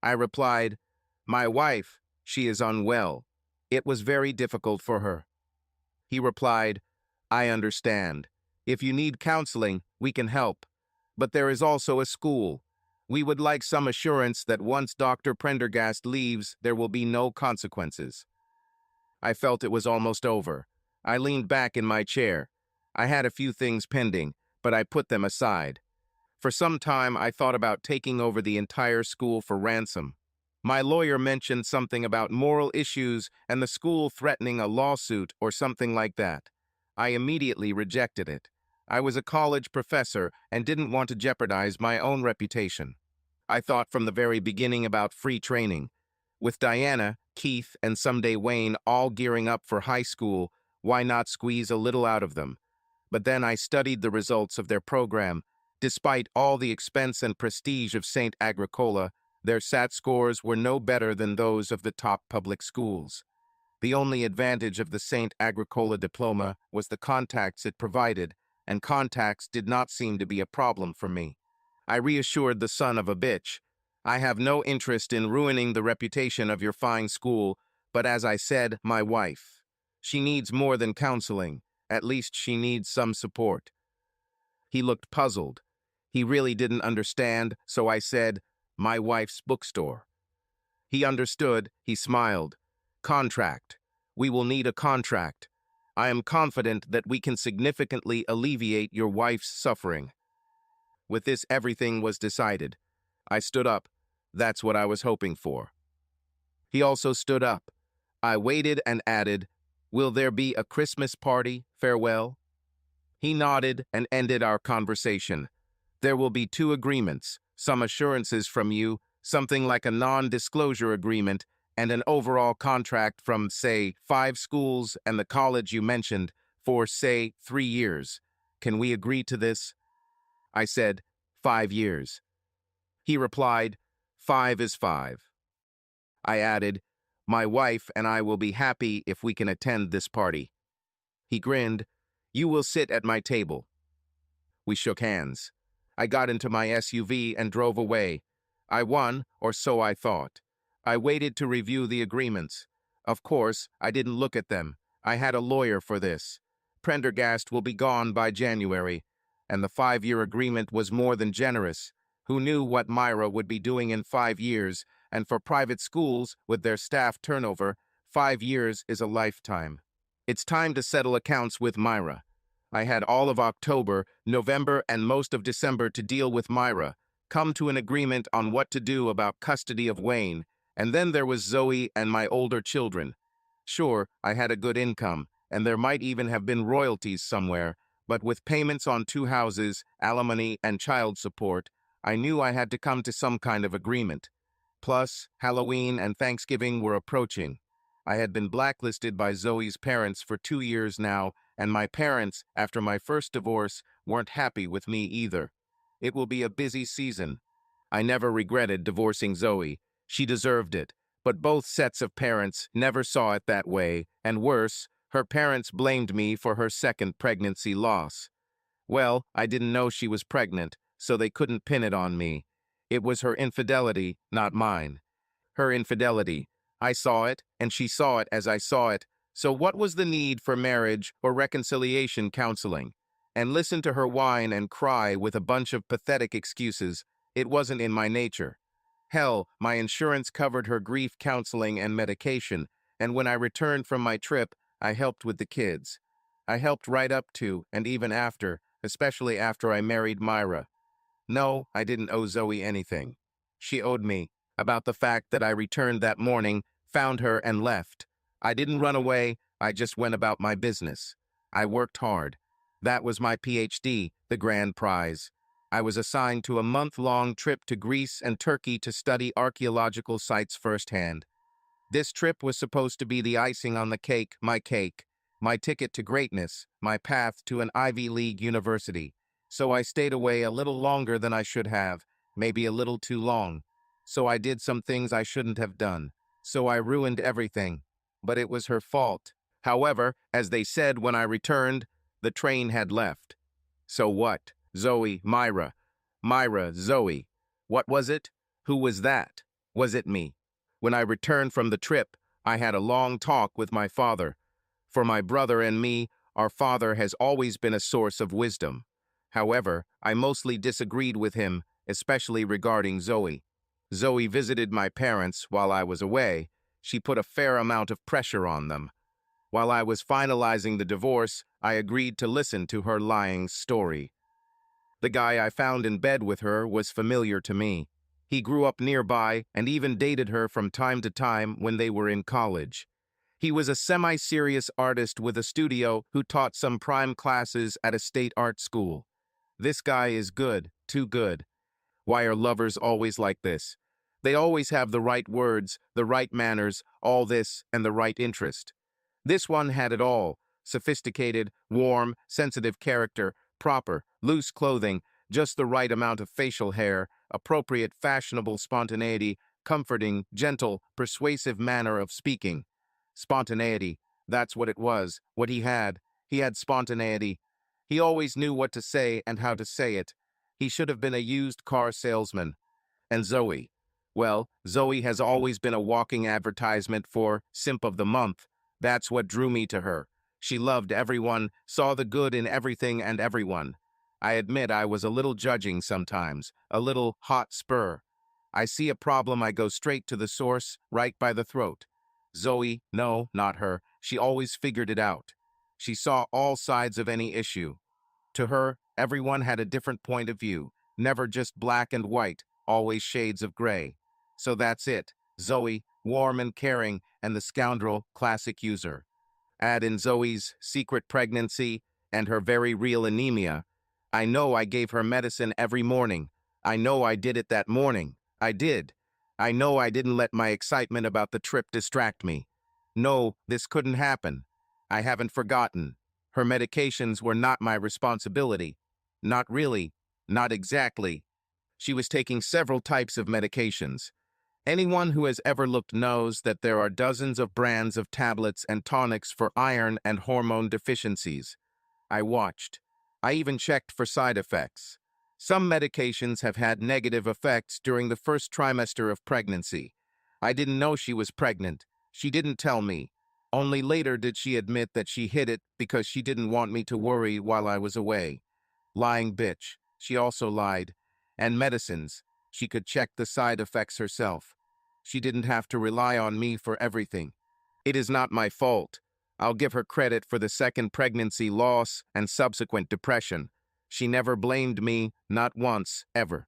I replied, "My wife, she is unwell. It was very difficult for her." He replied, "I understand. If you need counseling, we can help. But there is also a school. We would like some assurance that once Dr. Prendergast leaves, there will be no consequences." I felt it was almost over. I leaned back in my chair. I had a few things pending, but I put them aside. For some time, I thought about taking over the entire school for ransom. My lawyer mentioned something about moral issues and the school threatening a lawsuit or something like that. I immediately rejected it. I was a college professor and didn't want to jeopardize my own reputation. I thought from the very beginning about free training. With Diana, Keith, and someday Wayne all gearing up for high school, why not squeeze a little out of them? But then I studied the results of their program. Despite all the expense and prestige of St. Agricola, their SAT scores were no better than those of the top public schools. The only advantage of the St. Agricola diploma was the contacts it provided, and contacts did not seem to be a problem for me. I reassured the son of a bitch, "I have no interest in ruining the reputation of your fine school, but as I said, my wife. She needs more than counseling. At least she needs some support." He looked puzzled. He really didn't understand, so I said, "My wife's bookstore." He understood. He smiled. "Contract. We will need a contract. I am confident that we can significantly alleviate your wife's suffering." With this, everything was decided. I stood up. That's what I was hoping for. He also stood up. I waited and added, "Will there be a Christmas party? Farewell?" He nodded and ended our conversation. "There will be 2 agreements, some assurances from you, something like a non-disclosure agreement, and an overall contract from, say, 5 schools and the college you mentioned for, say, 3 years. Can we agree to this?" I said, 5 years. He replied, 5 is 5. I added, "My wife and I will be happy if we can attend this party." He grinned, "You will sit at my table." We shook hands. I got into my SUV and drove away. I won, or so I thought. I waited to review the agreements. Of course, I didn't look at them. I had a lawyer for this. Prendergast will be gone by January, and the 5-year agreement was more than generous. Who knew what Myra would be doing in 5 years, and for private schools, with their staff turnover, 5 years is a lifetime. It's time to settle accounts with Myra. I had all of October, November, and most of December to deal with Myra, come to an agreement on what to do about custody of Wayne, and then there was Zoe and my older children. Sure, I had a good income, and there might even have been royalties somewhere, but with payments on 2 houses, alimony, and child support, I knew I had to come to some kind of agreement. Plus, Halloween and Thanksgiving were approaching. I had been blacklisted by Zoe's parents for 2 years now, and my parents, after my first divorce, weren't happy with me either. It will be a busy season. I never regretted divorcing Zoe. She deserved it. But both sets of parents never saw it that way, and worse, her parents blamed me for her second pregnancy loss. Well, I didn't know she was pregnant, so they couldn't pin it on me. It was her infidelity, not mine. Her infidelity. I saw it, and she saw it as I saw it. So what was the need for marriage or reconciliation counseling? And listen to her whine and cry with a bunch of pathetic excuses. It wasn't in my nature. Hell, my insurance covered her grief counseling and medication, and when I returned from my trip, I helped with the kids. I helped right up to and even after, especially after I married Myra. No, I didn't owe Zoe anything. She owed me. About the fact that I returned that morning, found her and left. I didn't run away, I just went about my business. I worked hard. That was my PhD, the grand prize. I was assigned to a month-long trip to Greece and Turkey to study archaeological sites firsthand. This trip was supposed to be the icing on the cake, my ticket to greatness, my path to an Ivy League university. So I stayed away a little longer than I should have, maybe a little too long. So I did some things I shouldn't have done. So I ruined everything. But it was her fault. However, as they said when I returned, the train had left. So what? Zoe, Myra. Myra, Zoe. What was it? Who was that? Was it me? When I returned from the trip, I had a long talk with my father. For my brother and me, our father has always been a source of wisdom. However, I mostly disagreed with him, especially regarding Zoe. Zoe visited my parents while I was away. She put a fair amount of pressure on them. While I was finalizing the divorce, I agreed to listen to her lying story. The guy I found in bed with her was familiar to me. He grew up nearby and even dated her from time to time when they were in college. He was a semi-serious artist with a studio who taught some prime classes at a state art school. This guy is good, too good. Why are lovers always like this? They always have the right words, the right manners, all this, and the right interest. This one had it all: sophisticated, warm, sensitive character, proper, loose clothing, just the right amount of facial hair, appropriate fashionable spontaneity, comforting, gentle, persuasive manner of speaking. Spontaneity, that's what it was, what he had. He had spontaneity. He always knew what to say and how to say it. He should have been a used car salesman. And Zoe. Well, Zoe has always been a walking advertisement for Simp of the Month. That's what drew me to her. She loved everyone, saw the good in everything and everyone. I admit I was a little judging sometimes, a little hot spur. I see a problem, I go straight to the source, right by the throat. Zoe, no, not her, she always figured it out. She saw all sides of any issue. To her, everyone had a different point of view, never just black and white, always shades of gray. So that's it. Zoe, warm and caring, and the scoundrel, classic user. Add in Zoe's secret pregnancy and her very real anemia. I know I gave her medicine every morning. I know I did it that morning. I did. I know I didn't let my excitement about the trip distract me. No, this couldn't happen. I haven't forgotten. Her medications were not my responsibility. Not really. Not exactly. She was taking several types of medications. Anyone who has ever looked knows that there are dozens of brands of tablets and tonics for iron and hormone deficiencies. I watched. I even checked for side effects. Some medications have had negative effects during the first trimester of pregnancy. I didn't know she was pregnant. She didn't tell me. Only later did she admit that she hid it because she didn't want me to worry while I was away. Lying bitch. She also lied. And medicines. She could check the side effects herself. She didn't have to rely on me for everything. It is not my fault. I'll give her credit for the second pregnancy loss and subsequent depression. She never blamed me, not once, ever.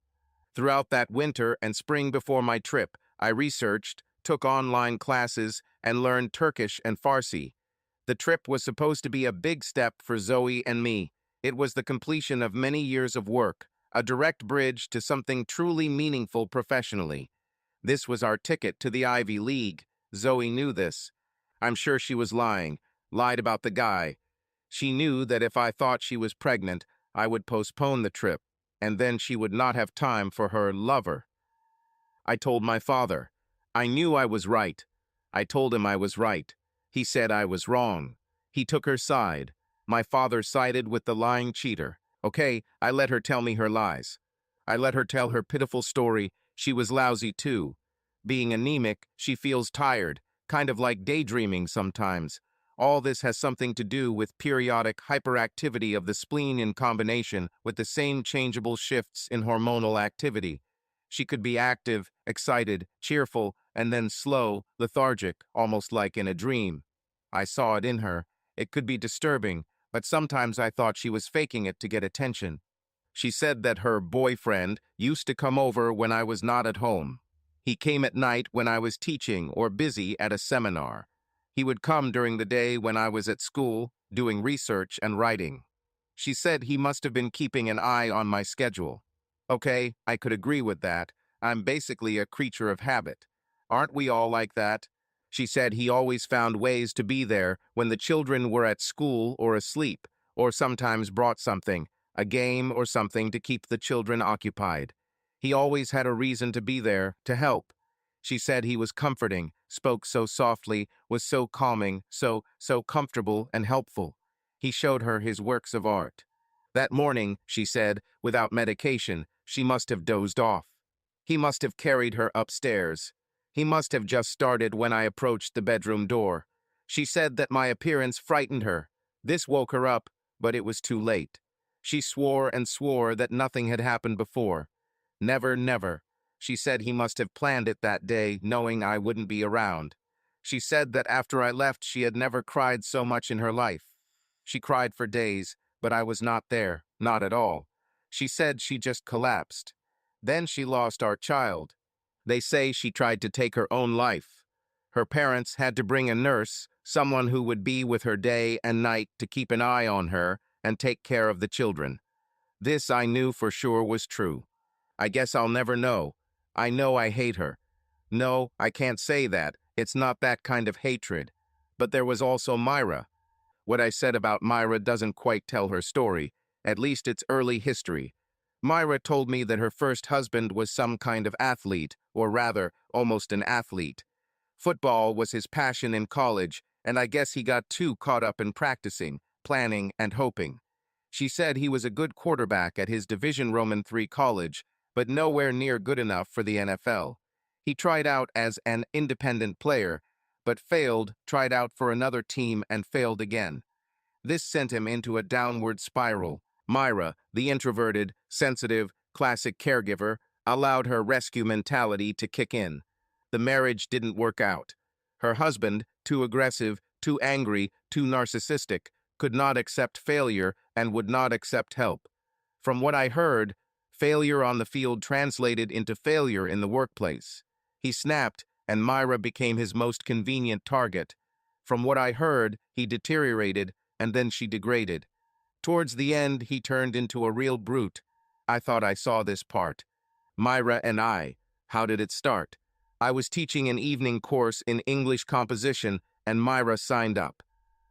Throughout that winter and spring before my trip, I researched, took online classes, and learned Turkish and Farsi. The trip was supposed to be a big step for Zoe and me. It was the completion of many years of work, a direct bridge to something truly meaningful professionally. This was our ticket to the Ivy League. Zoe knew this. I'm sure she was lying, lied about the guy. She knew that if I thought she was pregnant, I would postpone the trip, and then she would not have time for her lover. I told my father. I knew I was right. I told him I was right. He said I was wrong. He took her side. My father sided with the lying cheater. Okay, I let her tell me her lies. I let her tell her pitiful story. She was lousy too. Being anemic, she feels tired, kind of like daydreaming sometimes. All this has something to do with periodic hyperactivity of the spleen in combination with the same changeable shifts in hormonal activity. She could be active, excited, cheerful, and then slow, lethargic, almost like in a dream. I saw it in her. It could be disturbing, but sometimes I thought she was faking it to get attention. She said that her boyfriend used to come over when I was not at home. He came at night when I was teaching or busy at a seminar. He would come during the day when I was at school, doing research and writing. She said he must have been keeping an eye on my schedule. Okay, I could agree with that. I'm basically a creature of habit. Aren't we all like that? She said he always found ways to be there when the children were at school or asleep, or sometimes brought something, a game or something to keep the children occupied. He always had a reason to be there, to help. She said he was comforting, spoke so softly, was so calming, so comfortable and helpful. He showed her his works of art. That morning, she said, without medication, she must have dozed off. He must have carried her upstairs. He must have just started when I approached the bedroom door. She said that my appearance frightened her. This woke her up, but it was too late. She swore and swore that nothing had happened before. Never, never. She said he must have planned it that day, knowing I wouldn't be around. She said that after I left, she had never cried so much in her life. She cried for days, but I was not there, not at all. She said she just collapsed. Then she lost our child. They say she tried to take her own life. Her parents had to bring a nurse, someone who would be with her day and night to keep an eye on her and take care of the children. This I knew for sure was true. I guess I'll never know. I know I hate her. No, I can't say that. It's not that kind of hatred. But there was also Myra. What I said about Myra doesn't quite tell her story, at least its early history. Myra told me that her first husband was some kind of athlete, or rather, almost an athlete. Football was his passion in college, and I guess he got too caught up in practicing, planning, and hoping. She said he was a good quarterback at his Division Roman III college, but nowhere near good enough for the NFL. He tried out as an independent player, but failed, tried out for another team, and failed again. This sent him into a downward spiral. Myra, the introverted, sensitive, classic caregiver, allowed her rescue mentality to kick in. The marriage didn't work out. Her husband, too aggressive, too angry, too narcissistic, could not accept failure and would not accept help. From what I heard, failure on the field translated into failure in the workplace. He snapped, and Myra became his most convenient target. From what I heard, he deteriorated, and then she degraded. Towards the end, he turned into a real brute. I thought I saw this part. Myra and I. How did it start? I was teaching an evening course in English composition, and Myra signed up.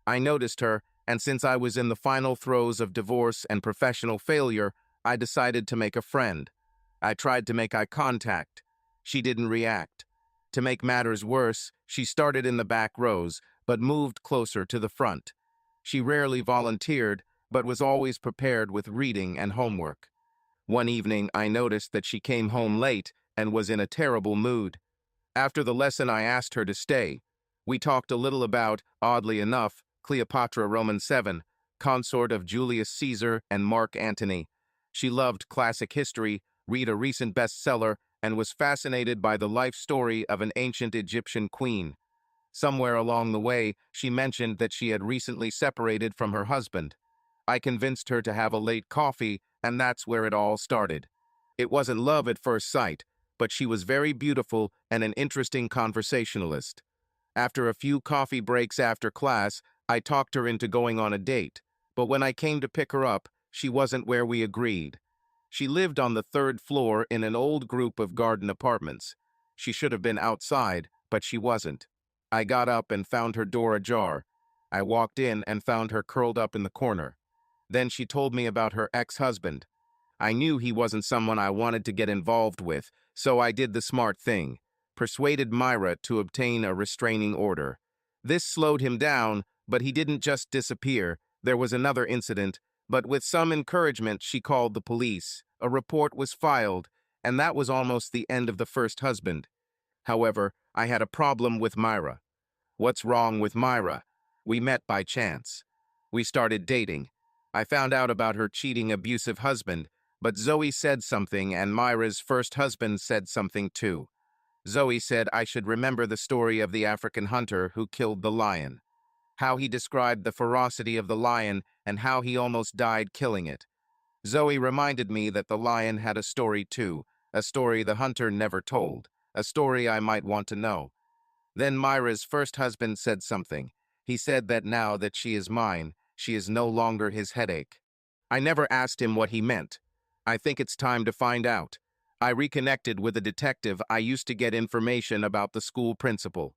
I noticed her, and since I was in the final throes of divorce and professional failure, I decided to make a friend. I tried to make eye contact. She didn't react. To make matters worse, she started in the back rows, but moved closer to the front. She rarely volunteered, but was always prepared with reading and homework. One evening, I noticed that she came home late and was in a terrible mood. After the lesson, I asked her to stay. We talked a little about, oddly enough, Cleopatra Roman VII, consort of Julius Caesar and Mark Antony. She loved classic history, read a recent bestseller, and was fascinated by the life story of an ancient Egyptian queen. Somewhere along the way, she mentioned that she had recently separated from her husband. I convinced her to have a late coffee, and that's where it all started. It wasn't love at first sight, but she was very beautiful and an interesting conversationalist. After a few coffee breaks after class, I talked her into going on a date, but when I came to pick her up, she wasn't where we agreed. She lived on the third floor in an old group of garden apartments. She should have been outside, but she wasn't. I got up and found her door ajar. I walked in and found her curled up in the corner. Then she told me about her ex-husband. I knew he wasn't someone I wanted to get involved with, so I did the smart thing, persuaded Myra to obtain a restraining order. This slowed him down, but he didn't just disappear. There was another incident, but with some encouragement, she called the police. A report was filed, and that was almost the end of the first husband. However, I had a problem with Myra. What's wrong with Myra? We met by chance. We started dating. I found out about her cheating, abusive husband, but Zoe said something, and Myra's first husband said something too. Zoe said I should remember the story of the African hunter who killed the lion. How he described the ferocity of the lion and how he almost died killing it. Zoe reminded me that the lion had a story too, a story the hunter never told, a story I might want to know. Then Myra's first husband said something. He said that now that she is mine, she is no longer his headache. I never asked him what he meant. I think it's time to find out. I reconnected with a detective I used to get information about the school principal.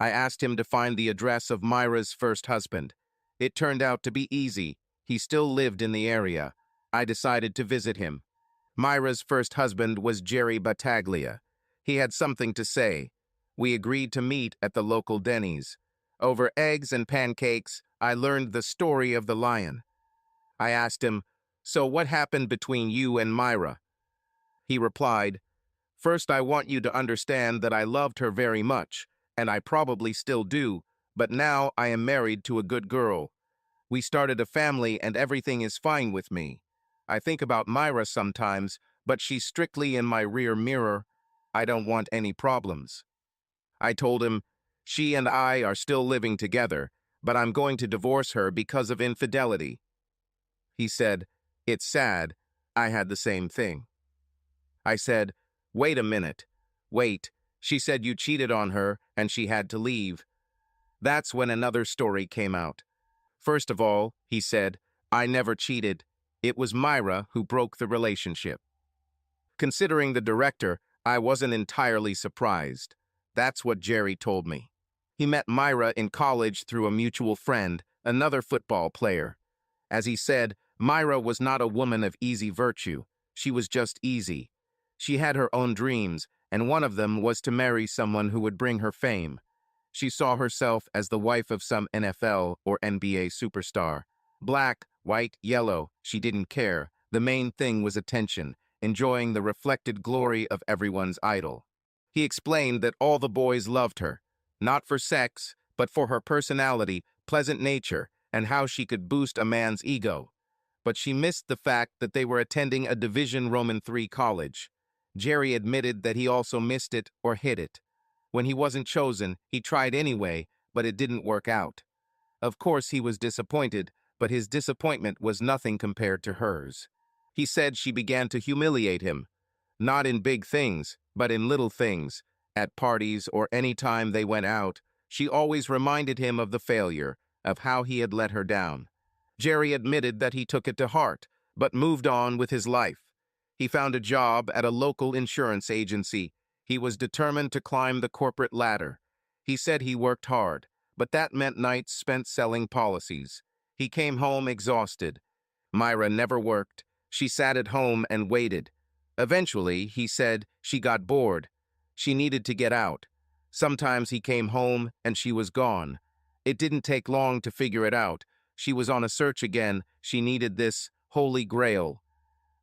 I asked him to find the address of Myra's first husband. It turned out to be easy. He still lived in the area. I decided to visit him. Myra's first husband was Jerry Battaglia. He had something to say. We agreed to meet at the local Denny's. Over eggs and pancakes, I learned the story of the lion. I asked him, "So what happened between you and Myra?" He replied, "First, I want you to understand that I loved her very much, and I probably still do, but now I am married to a good girl. We started a family and everything is fine with me. I think about Myra sometimes, but she's strictly in my rear mirror. I don't want any problems." I told him, "She and I are still living together, but I'm going to divorce her because of infidelity." He said, "It's sad. I had the same thing." I said, "Wait a minute. Wait. She said you cheated on her and she had to leave." That's when another story came out. First of all, he said, "I never cheated. It was Myra who broke the relationship." Considering the director, I wasn't entirely surprised. That's what Jerry told me. He met Myra in college through a mutual friend, another football player. As he said, Myra was not a woman of easy virtue. She was just easy. She had her own dreams, and one of them was to marry someone who would bring her fame. She saw herself as the wife of some NFL or NBA superstar. Black, white, yellow, she didn't care. The main thing was attention, enjoying the reflected glory of everyone's idol. He explained that all the boys loved her, not for sex, but for her personality, pleasant nature, and how she could boost a man's ego. But she missed the fact that they were attending a Division Roman III college. Jerry admitted that he also missed it or hid it. When he wasn't chosen, he tried anyway, but it didn't work out. Of course, he was disappointed, but his disappointment was nothing compared to hers. He said she began to humiliate him, not in big things, but in little things. At parties or any time they went out, she always reminded him of the failure, of how he had let her down. Jerry admitted that he took it to heart, but moved on with his life. He found a job at a local insurance agency. He was determined to climb the corporate ladder. He said he worked hard, but that meant nights spent selling policies. He came home exhausted. Myra never worked. She sat at home and waited. Eventually, he said, she got bored. She needed to get out. Sometimes he came home and she was gone. It didn't take long to figure it out. She was on a search again. She needed this holy grail.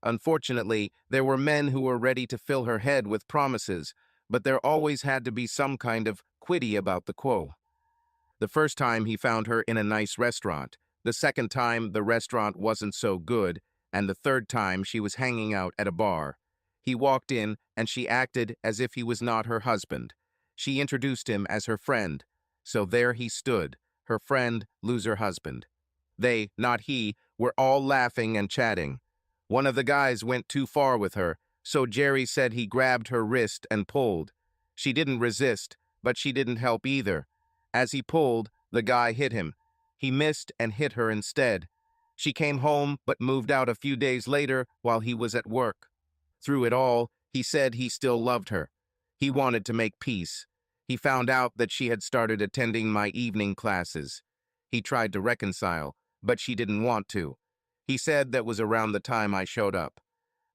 Unfortunately, there were men who were ready to fill her head with promises, but there always had to be some kind of quiddy about the quo. The first time he found her in a nice restaurant. The second time the restaurant wasn't so good, and the third time she was hanging out at a bar. He walked in and she acted as if he was not her husband. She introduced him as her friend. So there he stood, her friend, loser husband. They, not he, were all laughing and chatting. One of the guys went too far with her, so Jerry said he grabbed her wrist and pulled. She didn't resist, but she didn't help either. As he pulled, the guy hit him. He missed and hit her instead. She came home but moved out a few days later while he was at work. Through it all, he said he still loved her. He wanted to make peace. He found out that she had started attending my evening classes. He tried to reconcile, but she didn't want to. He said that was around the time I showed up.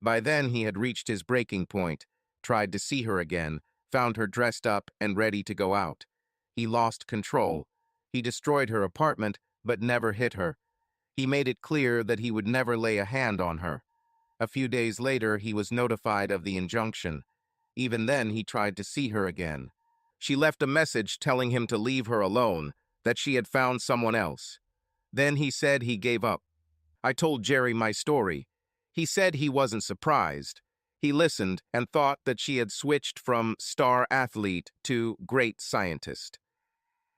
By then he had reached his breaking point, tried to see her again, found her dressed up and ready to go out. He lost control. He destroyed her apartment, but never hit her. He made it clear that he would never lay a hand on her. A few days later, he was notified of the injunction. Even then, he tried to see her again. She left a message telling him to leave her alone, that she had found someone else. Then he said he gave up. I told Jerry my story. He said he wasn't surprised. He listened and thought that she had switched from star athlete to great scientist.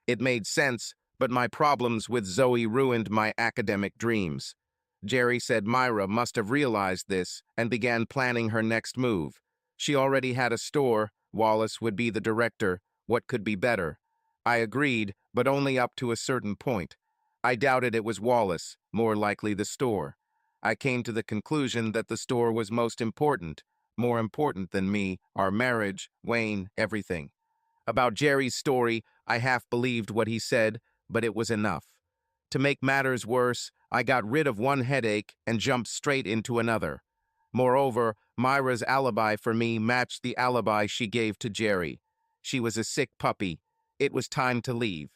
It made sense, but my problems with Zoe ruined my academic dreams. Jerry said Myra must have realized this and began planning her next move. She already had a store, Wallace would be the director. What could be better? I agreed, but only up to a certain point. I doubted it was Wallace, more likely the store. I came to the conclusion that the store was most important, more important than me, our marriage, Wayne, everything. About Jerry's story, I half believed what he said, but it was enough. To make matters worse, I got rid of one headache and jumped straight into another. Moreover, Myra's alibi for me matched the alibi she gave to Jerry. She was a sick puppy. It was time to leave.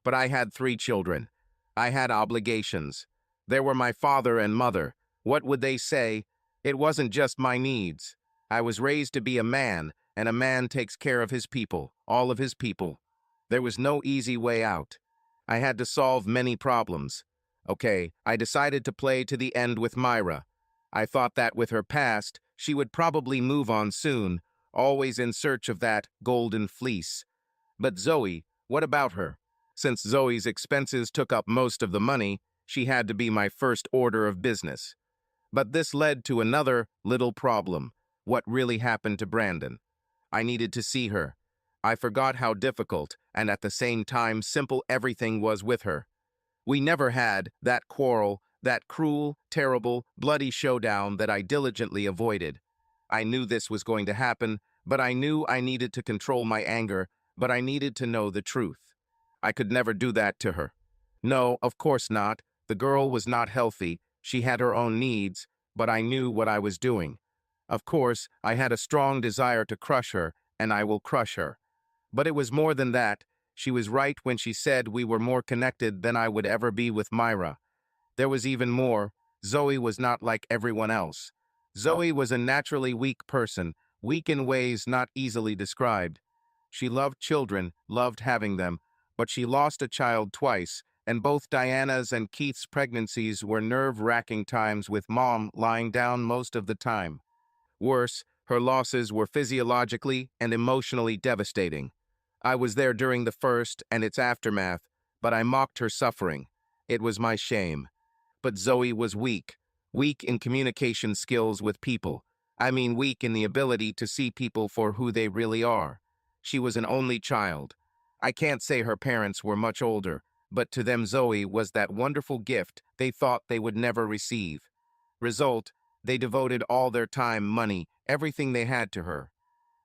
But I had 3 children. I had obligations. There were my father and mother. What would they say? It wasn't just my needs. I was raised to be a man, and a man takes care of his people, all of his people. There was no easy way out. I had to solve many problems. Okay, I decided to play to the end with Myra. I thought that with her past, she would probably move on soon, always in search of that golden fleece. But Zoe, what about her? Since Zoe's expenses took up most of the money, she had to be my first order of business. But this led to another little problem. What really happened to Brandon? I needed to see her. I forgot how difficult, and at the same time simple everything was with her. We never had that quarrel, that cruel, terrible, bloody showdown that I diligently avoided. I knew this was going to happen, but I knew I needed to control my anger, but I needed to know the truth. I could never do that to her. No, of course not. The girl was not healthy. She had her own needs, but I knew what I was doing. Of course, I had a strong desire to crush her, and I will crush her. But it was more than that. She was right when she said we were more connected than I would ever be with Myra. There was even more. Zoe was not like everyone else. Zoe was a naturally weak person, weak in ways not easily described. She loved children, loved having them, but she lost a child twice, and both Diana's and Keith's pregnancies were nerve-wracking times with Mom lying down most of the time. Worse, her losses were physiologically and emotionally devastating. I was there during the first and its aftermath, but I mocked her suffering. It was my shame. But Zoe was weak. Weak in communication skills with people. I mean weak in the ability to see people for who they really are. She was an only child. I can't say her parents were much older, but to them Zoe was that wonderful gift they thought they would never receive. Result, they devoted all their time, money, everything they had to her.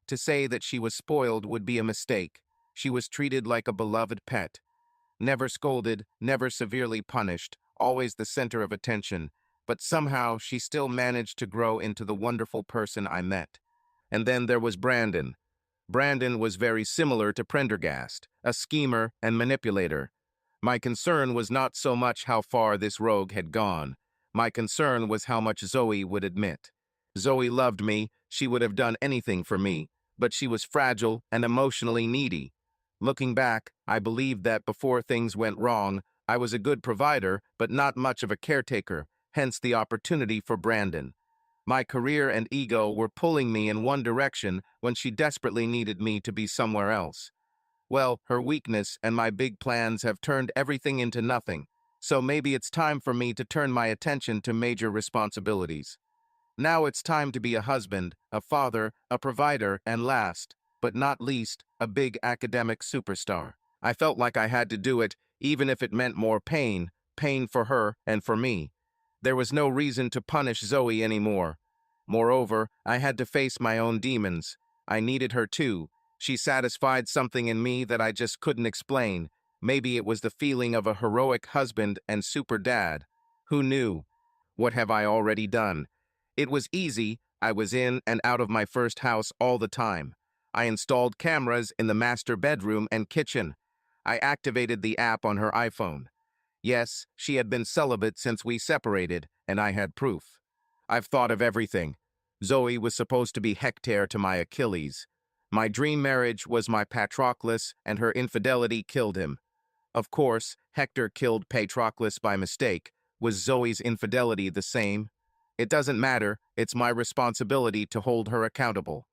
To say that she was spoiled would be a mistake. She was treated like a beloved pet. Never scolded, never severely punished, always the center of attention, but somehow she still managed to grow into the wonderful person I met. And then there was Brandon. Brandon was very similar to Prendergast, a schemer and manipulator. My concern was not so much how far this rogue had gone. My concern was how much Zoe would admit. Zoe loved me, she would have done anything for me, but she was fragile and emotionally needy. Looking back, I believed that before things went wrong, I was a good provider, but not much of a caretaker, hence the opportunity for Brandon. My career and ego were pulling me in one direction when she desperately needed me to be somewhere else. Well, her weakness and my big plans have turned everything into nothing, so maybe it's time for me to turn my attention to major responsibilities. Now it's time to be a husband, a father, a provider, and last, but not least, a big academic superstar. I felt like I had to do it, even if it meant more pain, pain for her and for me. There was no reason to punish Zoe anymore. Moreover, I had to face my own demons. I needed her too. She satisfied something in me that I just couldn't explain. Maybe it was the feeling of a heroic husband and super dad. Who knew? What have I already done? It was easy. I was in and out of my first house all the time. I installed cameras in the master bedroom and kitchen. I activated the app on her iPhone. Yes, she had been celibate since we separated, and I had proof. I've thought of everything. Zoe was supposed to be Hector to my Achilles. My dream marriage was my Patroclus, and her infidelity killed him. Of course, Hector killed Patroclus by mistake. Was Zoe's infidelity the same? It doesn't matter. It's my responsibility to hold her accountable.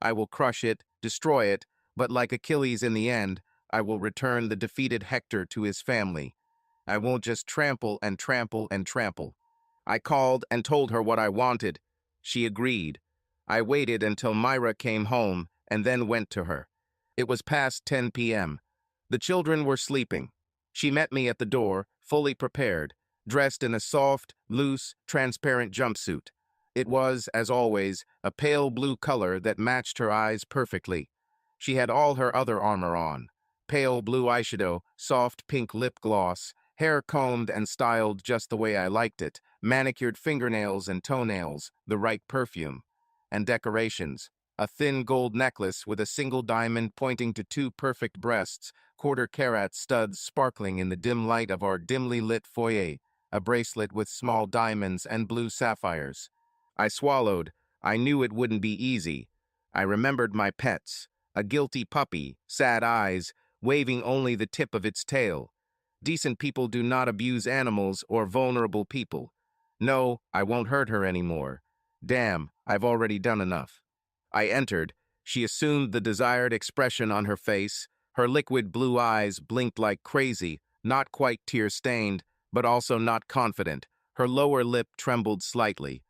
I will crush it, destroy it, but like Achilles in the end, I will return the defeated Hector to his family. I won't just trample and trample and trample. I called and told her what I wanted. She agreed. I waited until Myra came home, and then went to her. It was past 10 p.m. The children were sleeping. She met me at the door, fully prepared, dressed in a soft, loose, transparent jumpsuit. It was, as always, a pale blue color that matched her eyes perfectly. She had all her other armor on. Pale blue eyeshadow, soft pink lip gloss, hair combed and styled just the way I liked it, manicured fingernails and toenails, the right perfume. And decorations. A thin gold necklace with a single diamond pointing to two perfect breasts, quarter-carat studs sparkling in the dim light of our dimly lit foyer, a bracelet with small diamonds and blue sapphires. I swallowed. I knew it wouldn't be easy. I remembered my pets, a guilty puppy, sad eyes, waving only the tip of its tail. Decent people do not abuse animals or vulnerable people. No, I won't hurt her anymore. Damn, I've already done enough. I entered. She assumed the desired expression on her face. Her liquid blue eyes blinked like crazy, not quite tear-stained, but also not confident. Her lower lip trembled slightly.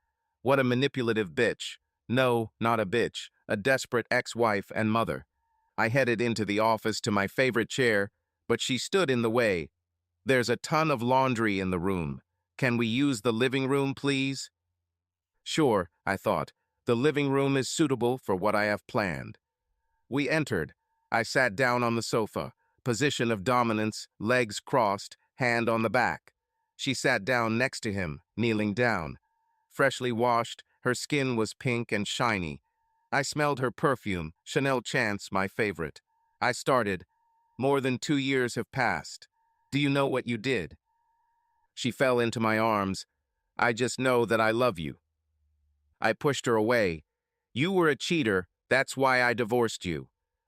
What a manipulative bitch. No, not a bitch, a desperate ex-wife and mother. I headed into the office to my favorite chair, but she stood in the way. There's a ton of laundry in the room. Can we use the living room, please? Sure, I thought. The living room is suitable for what I have planned. We entered. I sat down on the sofa, position of dominance, legs crossed, hand on the back. She sat down next to him, kneeling down. Freshly washed, her skin was pink and shiny. I smelled her perfume, Chanel Chance, my favorite. I started. More than 2 years have passed. Do you know what you did? She fell into my arms. I just know that I love you. I pushed her away. You were a cheater, that's why I divorced you.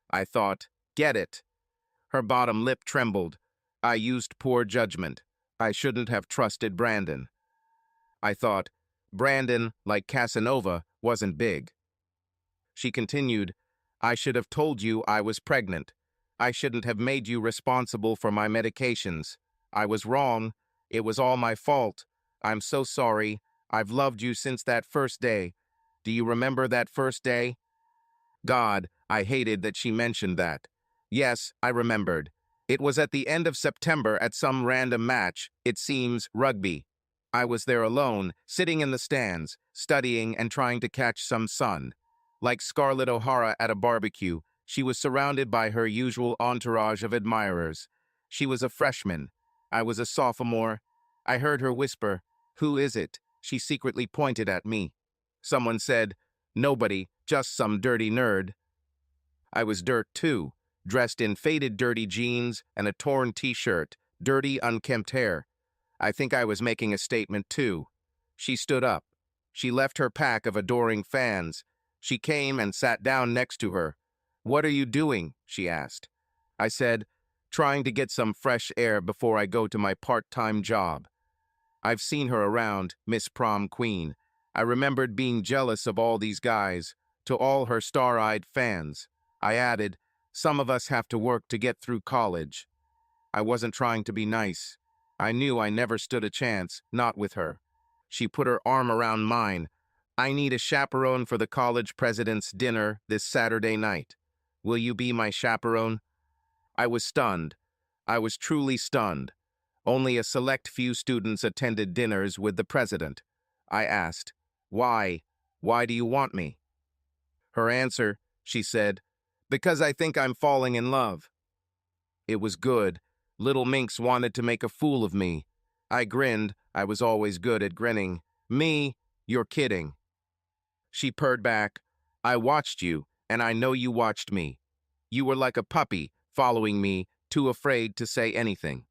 I thought, get it. Her bottom lip trembled. I used poor judgment. I shouldn't have trusted Brandon. I thought, Brandon, like Casanova, wasn't big. She continued, I should have told you I was pregnant. I shouldn't have made you responsible for my medications. I was wrong. It was all my fault. I'm so sorry. I've loved you since that first day. Do you remember that first day? God, I hated that she mentioned that. Yes, I remembered. It was at the end of September at some random match, it seems, rugby. I was there alone, sitting in the stands, studying and trying to catch some sun. Like Scarlett O'Hara at a barbecue, she was surrounded by her usual entourage of admirers. She was a freshman. I was a sophomore. I heard her whisper, "Who is it?" She secretly pointed at me. Someone said, "Nobody, just some dirty nerd." I was dirt too, dressed in faded dirty jeans and a torn t-shirt, dirty unkempt hair. I think I was making a statement too. She stood up. She left her pack of adoring fans. She came and sat down next to her. "What are you doing?" she asked. I said, "Trying to get some fresh air before I go to my part-time job." I've seen her around, Miss Prom Queen. I remembered being jealous of all these guys. To all her star-eyed fans, I added, "Some of us have to work to get through college." I wasn't trying to be nice. I knew I never stood a chance, not with her. She put her arm around mine. "I need a chaperone for the college president's dinner this Saturday night. Will you be my chaperone?" I was stunned. I was truly stunned. Only a select few students attended dinners with the president. I asked, "Why? Why do you want me?" Her answer, she said, "Because I think I'm falling in love." It was good. Little minx wanted to make a fool of me. I grinned. I was always good at grinning. "Me? You're kidding." She purred back, "I watched you, and I know you watched me. You were like a puppy, following me, too afraid to say anything."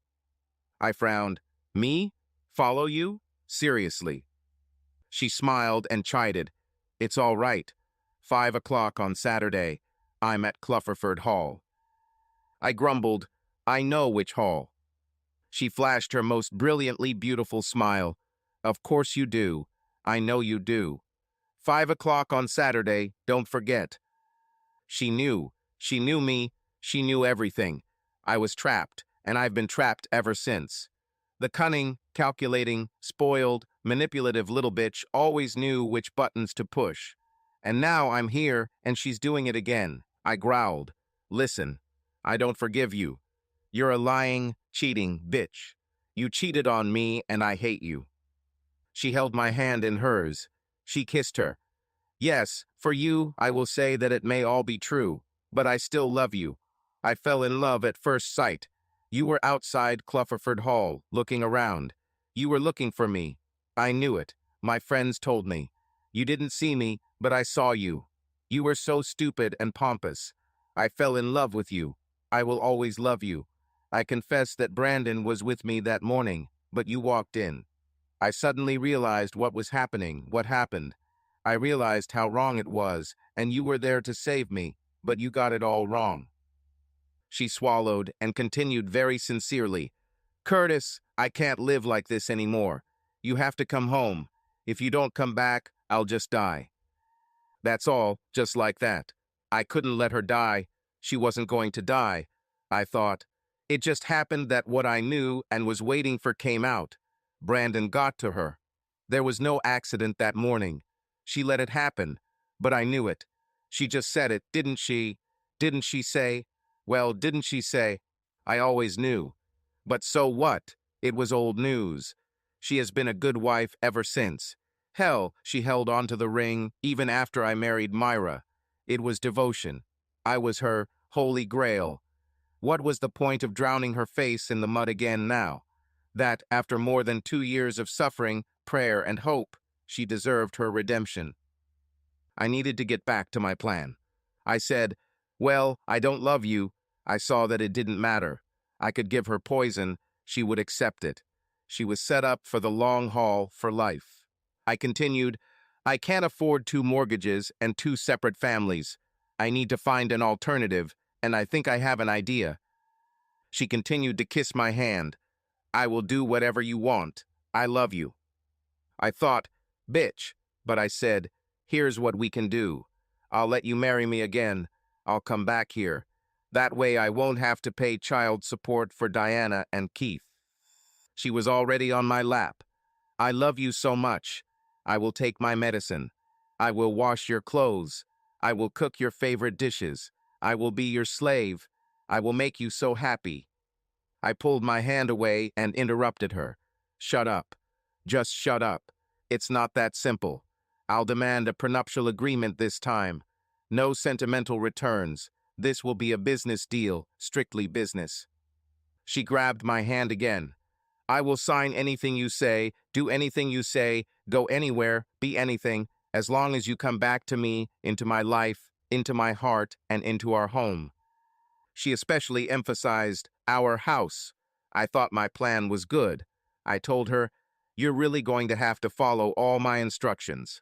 I frowned. "Me? Follow you? Seriously?" She smiled and chided. "It's all right. 5 o'clock on Saturday. I'm at Clufferford Hall." I grumbled, "I know which hall." She flashed her most brilliantly beautiful smile. "Of course you do. I know you do. 5 o'clock on Saturday, don't forget." She knew. She knew me. She knew everything. I was trapped, and I've been trapped ever since. The cunning, calculating, spoiled, manipulative little bitch always knew which buttons to push. And now I'm here, and she's doing it again. I growled. Listen, I don't forgive you. You're a lying, cheating bitch. You cheated on me and I hate you. She held my hand in hers. She kissed her. Yes, for you, I will say that it may all be true, but I still love you. I fell in love at first sight. You were outside Clufferford Hall, looking around. You were looking for me. I knew it. My friends told me. You didn't see me, but I saw you. You were so stupid and pompous. I fell in love with you. I will always love you. I confess that Brandon was with me that morning, but you walked in. I suddenly realized what was happening, what happened. I realized how wrong it was, and you were there to save me, but you got it all wrong. She swallowed and continued very sincerely. Curtis, I can't live like this anymore. You have to come home. If you don't come back, I'll just die. That's all, just like that. I couldn't let her die. She wasn't going to die. I thought. It just happened that what I knew and was waiting for came out. Brandon got to her. There was no accident that morning. She let it happen, but I knew it. She just said it, didn't she? Didn't she say? Well, didn't she say? I always knew. But so what? It was old news. She has been a good wife ever since. Hell, she held on to the ring even after I married Myra. It was devotion. I was her holy grail. What was the point of drowning her face in the mud again now? That, after more than 2 years of suffering, prayer, and hope, she deserved her redemption. I needed to get back to my plan. I said, well, I don't love you. I saw that it didn't matter. I could give her poison. She would accept it. She was set up for the long haul for life. I continued, I can't afford 2 mortgages and 2 separate families. I need to find an alternative, and I think I have an idea. She continued to kiss my hand. I will do whatever you want. I love you. I thought, bitch, but I said, here's what we can do. I'll let you marry me again. I'll come back here. That way I won't have to pay child support for Diana and Keith. She was already on my lap. I love you so much. I will take my medicine. I will wash your clothes. I will cook your favorite dishes. I will be your slave. I will make you so happy. I pulled my hand away and interrupted her. Shut up. Just shut up. It's not that simple. I'll demand a prenuptial agreement this time. No sentimental returns. This will be a business deal, strictly business. She grabbed my hand again. I will sign anything you say, do anything you say, go anywhere, be anything, as long as you come back to me, into my life, into my heart, and into our home. She especially emphasized our house. I thought my plan was good. I told her, you're really going to have to follow all my instructions.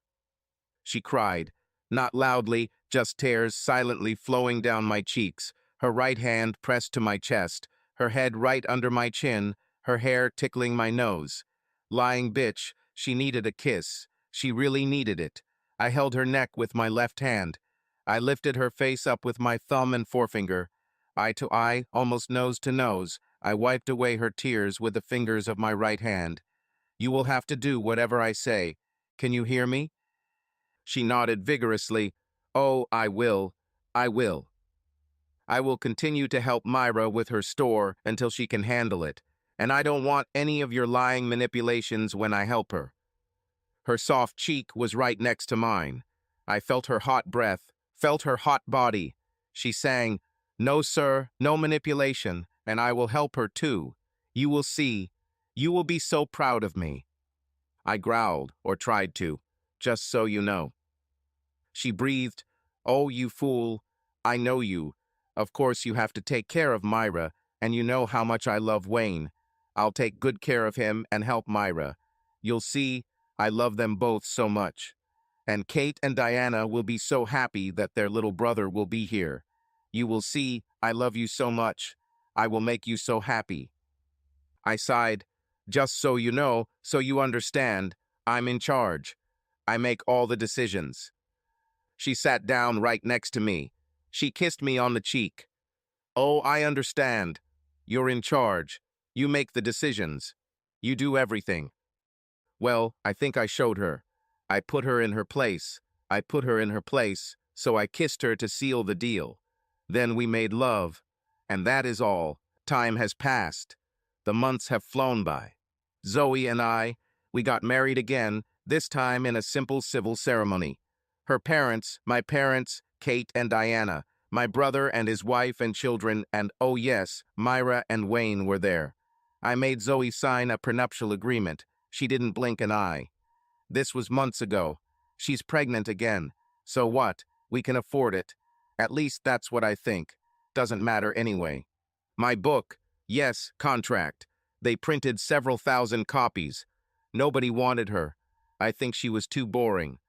She cried, not loudly, just tears silently flowing down my cheeks, her right hand pressed to my chest, her head right under my chin, her hair tickling my nose. Lying bitch, she needed a kiss. She really needed it. I held her neck with my left hand. I lifted her face up with my thumb and forefinger. Eye to eye, almost nose to nose, I wiped away her tears with the fingers of my right hand. You will have to do whatever I say. Can you hear me? She nodded vigorously. Oh, I will. I will. I will continue to help Myra with her store until she can handle it, and I don't want any of your lying manipulations when I help her. Her soft cheek was right next to mine. I felt her hot breath, felt her hot body. She sang, no, sir, no manipulation, and I will help her too. You will see. You will be so proud of me. I growled, or tried to, just so you know. She breathed, oh, you fool. I know you. Of course you have to take care of Myra, and you know how much I love Wayne. I'll take good care of him and help Myra. You'll see, I love them both so much. And Kate and Diana will be so happy that their little brother will be here. You will see, I love you so much. I will make you so happy. I sighed. Just so you know, so you understand, I'm in charge. I make all the decisions. She sat down right next to me. She kissed me on the cheek. Oh, I understand. You're in charge. You make the decisions. You do everything. Well, I think I showed her. I put her in her place. I put her in her place, so I kissed her to seal the deal. Then we made love. And that is all. Time has passed. The months have flown by. Zoe and I, we got married again, this time in a simple civil ceremony. Her parents, my parents, Kate and Diana, my brother and his wife and children, and oh yes, Myra and Wayne were there. I made Zoe sign a prenuptial agreement. She didn't blink an eye. This was months ago. She's pregnant again. So what? We can afford it. At least that's what I think. Doesn't matter anyway. My book, yes, contract. They printed several thousand copies. Nobody wanted her. I think she was too boring.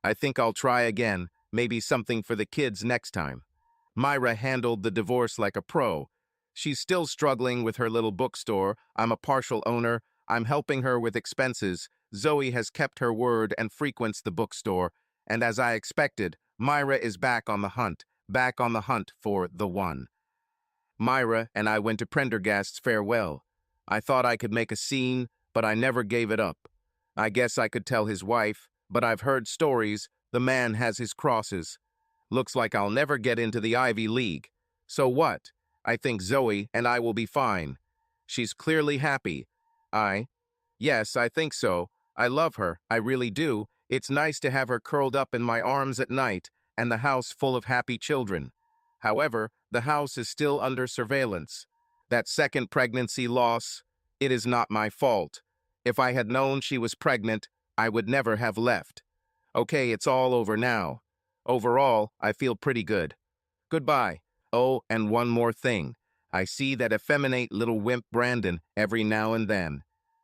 I think I'll try again, maybe something for the kids next time. Myra handled the divorce like a pro. She's still struggling with her little bookstore. I'm a partial owner. I'm helping her with expenses. Zoe has kept her word and frequents the bookstore. And as I expected, Myra is back on the hunt for the one. Myra and I went to Prendergast's farewell. I thought I could make a scene, but I never gave it up. I guess I could tell his wife, but I've heard stories. The man has his crosses. Looks like I'll never get into the Ivy League. So what? I think Zoe and I will be fine. She's clearly happy. Yes, I think so. I love her, I really do. It's nice to have her curled up in my arms at night, and the house full of happy children. However, the house is still under surveillance. That second pregnancy loss, it is not my fault. If I had known she was pregnant, I would never have left. Okay, it's all over now. Overall, I feel pretty good. Goodbye. Oh, and one more thing. I see that effeminate little wimp Brandon every now and then.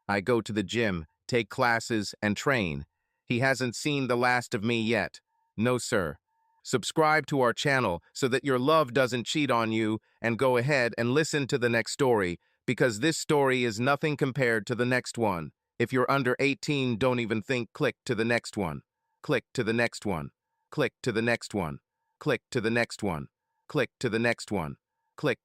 I go to the gym, take classes, and train. He hasn't seen the last of me yet. No, sir. Subscribe to our channel so that your love doesn't cheat on you, and go ahead and listen to the next story, because this story is nothing compared to the next one. If you're under 18, don't even think. Click to the next one. Click to the next one. Click to the next one. Click to the next one. Click to the next one. Click.